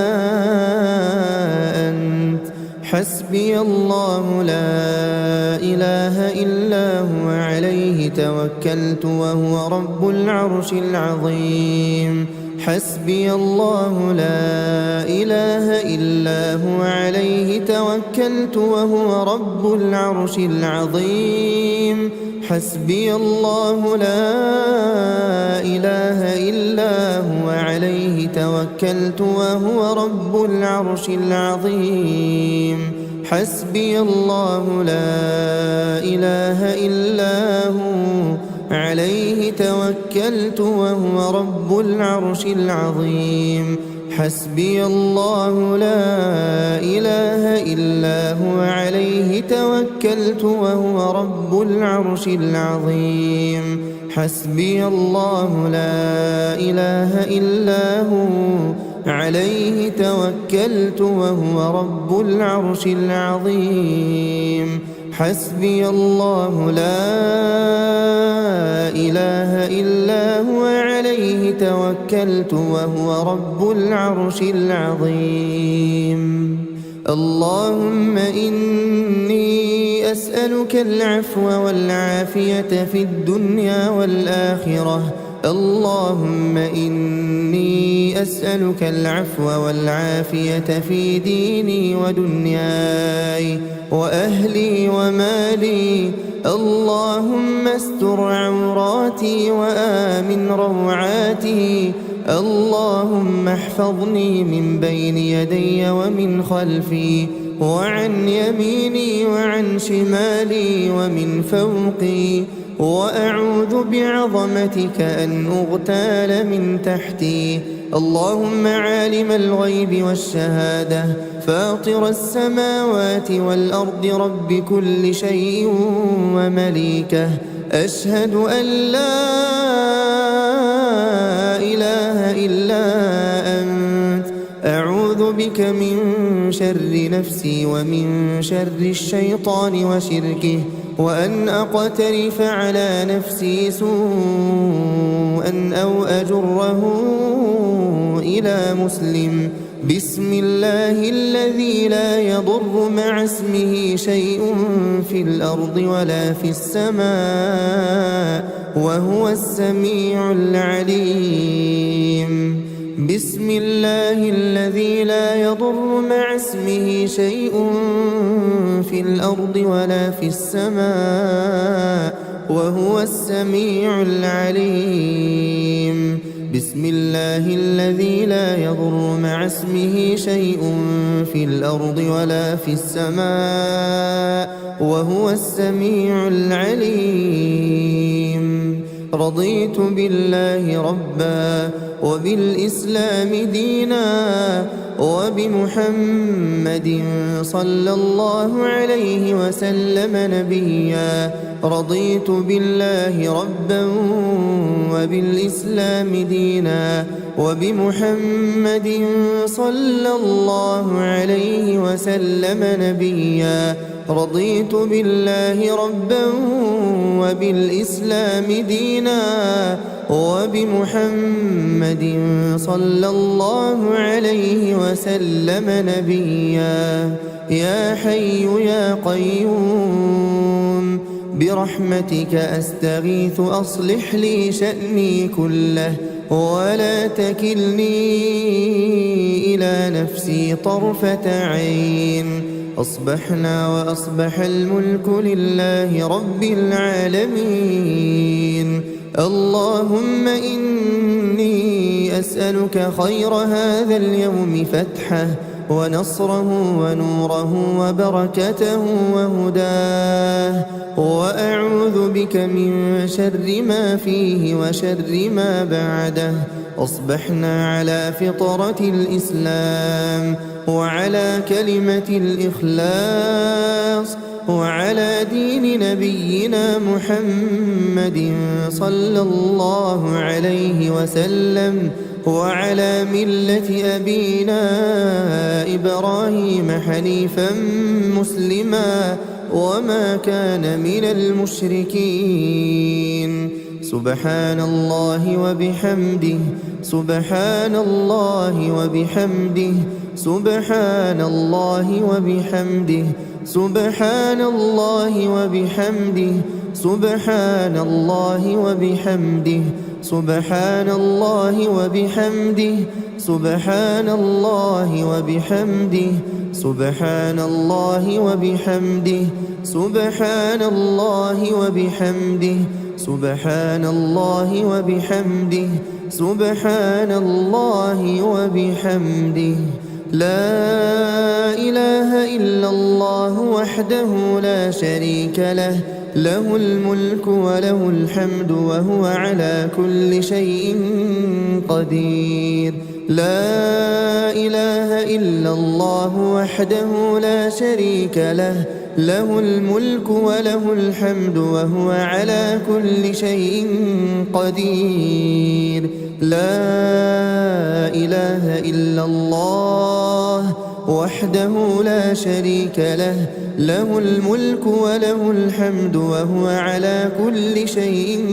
أنت حسبي الله لا إله إلا هو عليه توكلت وهو رب العرش العظيم حسبي الله لا إله إلا هو عليه توكلت وهو رب العرش العظيم حسبي الله لا إله إلا هو عليه توكلت وهو رب العرش العظيم حسبي الله لا إله إلا هو عليه توكلت وهو رب العرش العظيم حسبي الله لا إله إلا هو عليه توكلت وهو رب العرش العظيم حسبي الله لا إله إلا هو عليه توكلت وهو رب العرش العظيم حسبي الله لا إله إلا هو عليه توكلت وهو رب العرش العظيم اللهم إني أسألك العفو والعافية في الدنيا والآخرة اللهم إني أسألك العفو والعافية في ديني ودنياي وأهلي ومالي اللهم استر عوراتي وآمن روعاتي اللهم احفظني من بين يدي ومن خلفي وعن يميني وعن شمالي ومن فوقي وأعوذ بعظمتك أن أغتال من تحتي اللهم عالم الغيب والشهادة فاطر السماوات والأرض رب كل شيء ومليكه أشهد أن لا إله إلا أنت أعوذ بك من شر نفسي ومن شر الشيطان وشركه وأن أقترف على نفسي سوءا أو أجره إلى مسلم بسم الله الذي لا يضر مع اسمه شيء في الأرض ولا في السماء وهو السميع العليم بسم الله الذي لا يضر مع اسمه شيء في الأرض ولا في السماء وهو السميع العليم بسم الله الذي لا يضر مع اسمه شيء في الأرض ولا في السماء وهو السميع العليم رضيت بالله ربا وبالإسلام دينا وبمحمد صلى الله عليه وسلم نبيا رضيت بالله ربا وبالإسلام دينا وبمحمد صلى الله عليه وسلم نبيا رضيت بالله ربا وبالإسلام دينا وبمحمد صلى الله عليه وسلم نبيا يا حي يا قيوم برحمتك أستغيث أصلح لي شأني كله ولا تكلني إلى نفسي طرفة عين. أصبحنا وأصبح الملك لله رب العالمين. اللهم إني أسألك خير هذا اليوم فتحه ونصره ونوره وبركته وهداه، وأعوذ بك من شر ما فيه وشر ما بعده. أصبحنا على فطرة الإسلام وعلى كلمة الإخلاص وعلى دين نبينا محمد صلى الله عليه وسلم وعلى ملة أبينا إبراهيم حنيفا مسلما وما كان من المشركين. سبحان الله وبحمده سبحان الله وبحمده سبحان الله وبحمده سبحان الله وبحمده سبحان الله وبحمده سبحان الله وبحمده سبحان الله وبحمده سبحان الله وبحمده سبحان الله وبحمده سبحان الله وبحمده سبحان الله وبحمده. لا إله إلا الله وحده لا شريك له، له الملك وله الحمد وهو على كل شيء قدير. لا إله إلا الله وحده لا شريك له، له الملك وله الحمد وهو على كل شيء قدير. لا إله إلا الله وحده لا شريك له، له الملك وله الحمد وهو على كل شيء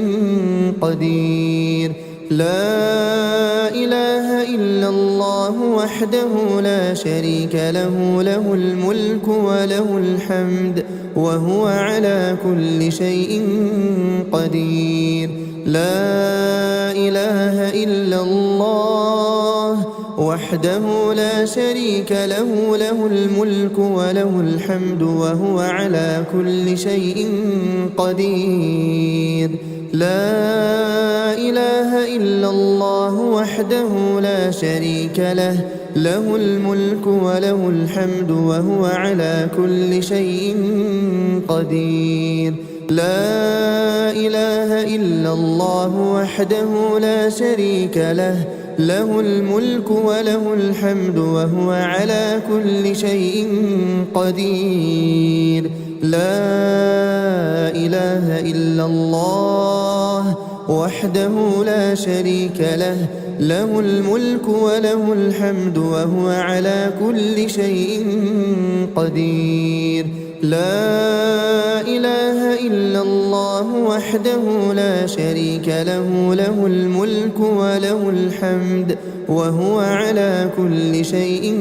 قدير. لا إله إلا الله وحده لا شريك له، له الملك وله الحمد وهو على كل شيء قدير. لا إله إلا الله وحده لا شريك له، له الملك وله الحمد وهو على كل شيء قدير. لا إله إلا الله وحده لا شريك له، له الملك وله الحمد وهو على كل شيء قدير. لا إله إلا الله وحده لا شريك له، له الملك وله الحمد وهو على كل شيء قدير. لا إله إلا الله وحده لا شريك له، له الملك وله الحمد وهو على كل شيء قدير. لا إله إلا الله وحده لا شريك له، له الملك وله الحمد وهو على كل شيء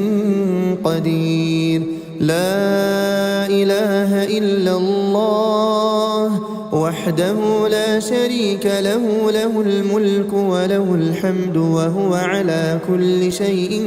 قدير. لا إله إلا الله وحده لا شريك له، له الملك وله الحمد وهو على كل شيء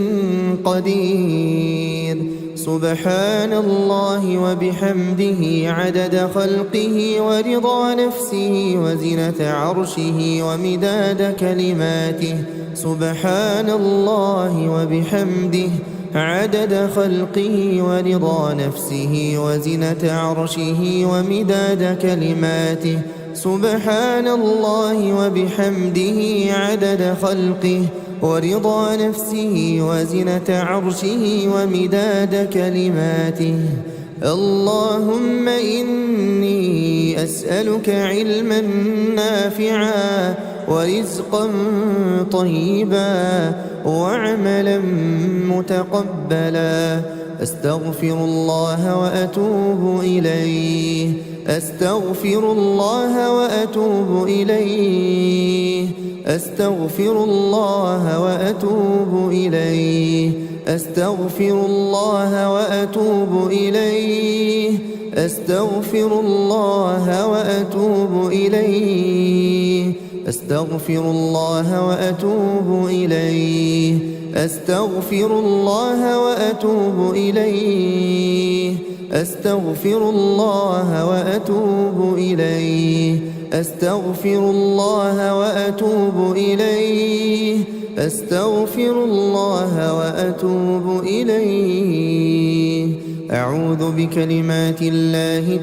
قدير. سبحان الله وبحمده عدد خلقه ورضا نفسه وزنة عرشه ومداد كلماته. سبحان الله وبحمده عدد خلقه ورضا نفسه وزنة عرشه ومداد كلماته. سبحان الله وبحمده عدد خلقه ورضا نفسه وزنة عرشه ومداد كلماته. اللهم إني أسألك علما نافعا ورزقا طيبا وعملا متقبلا. أستغفر الله وأتوب إليه، أستغفر الله وأتوب إليه. أستغفر الله وأتوب إليه أستغفر الله وأتوب إليه أستغفر الله وأتوب إليه أستغفر الله وأتوب إليه أستغفر الله وأتوب إليه أستغفر الله وأتوب إليه أستغفر الله وأتوب إليه أستغفر الله وأتوب إليه أعوذ بكلمات الله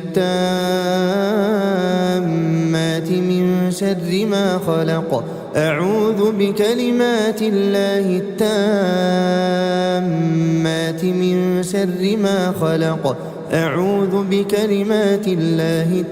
التامات من شر ما خلق أعوذ بكلمات الله التامات من شر ما خلق أعوذ بكلمات الله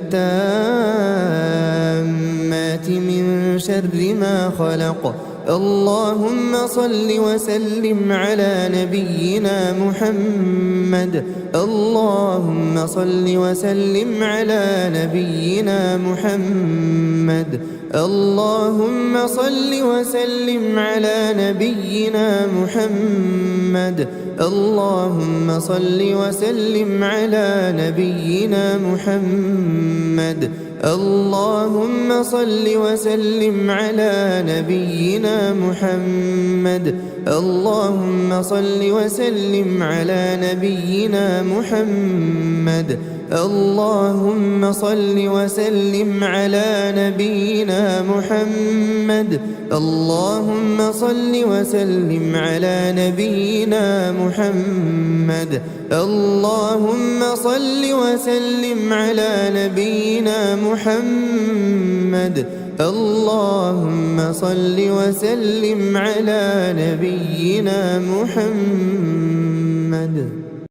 التامات من شر ما خلق اللهم صل وسلم على نبينا محمد اللهم صل وسلم على نبينا محمد اللهم صل وسلم على نبينا محمد اللهم صل وسلم على نبينا محمد اللهم صل وسلم على نبينا محمد اللهم صل وسلم على نبينا محمد اللهم صل وسلم على نبينا محمد اللهم صل وسلم على نبينا محمد اللهم صل وسلم على نبينا محمد اللهم صل وسلم على نبينا محمد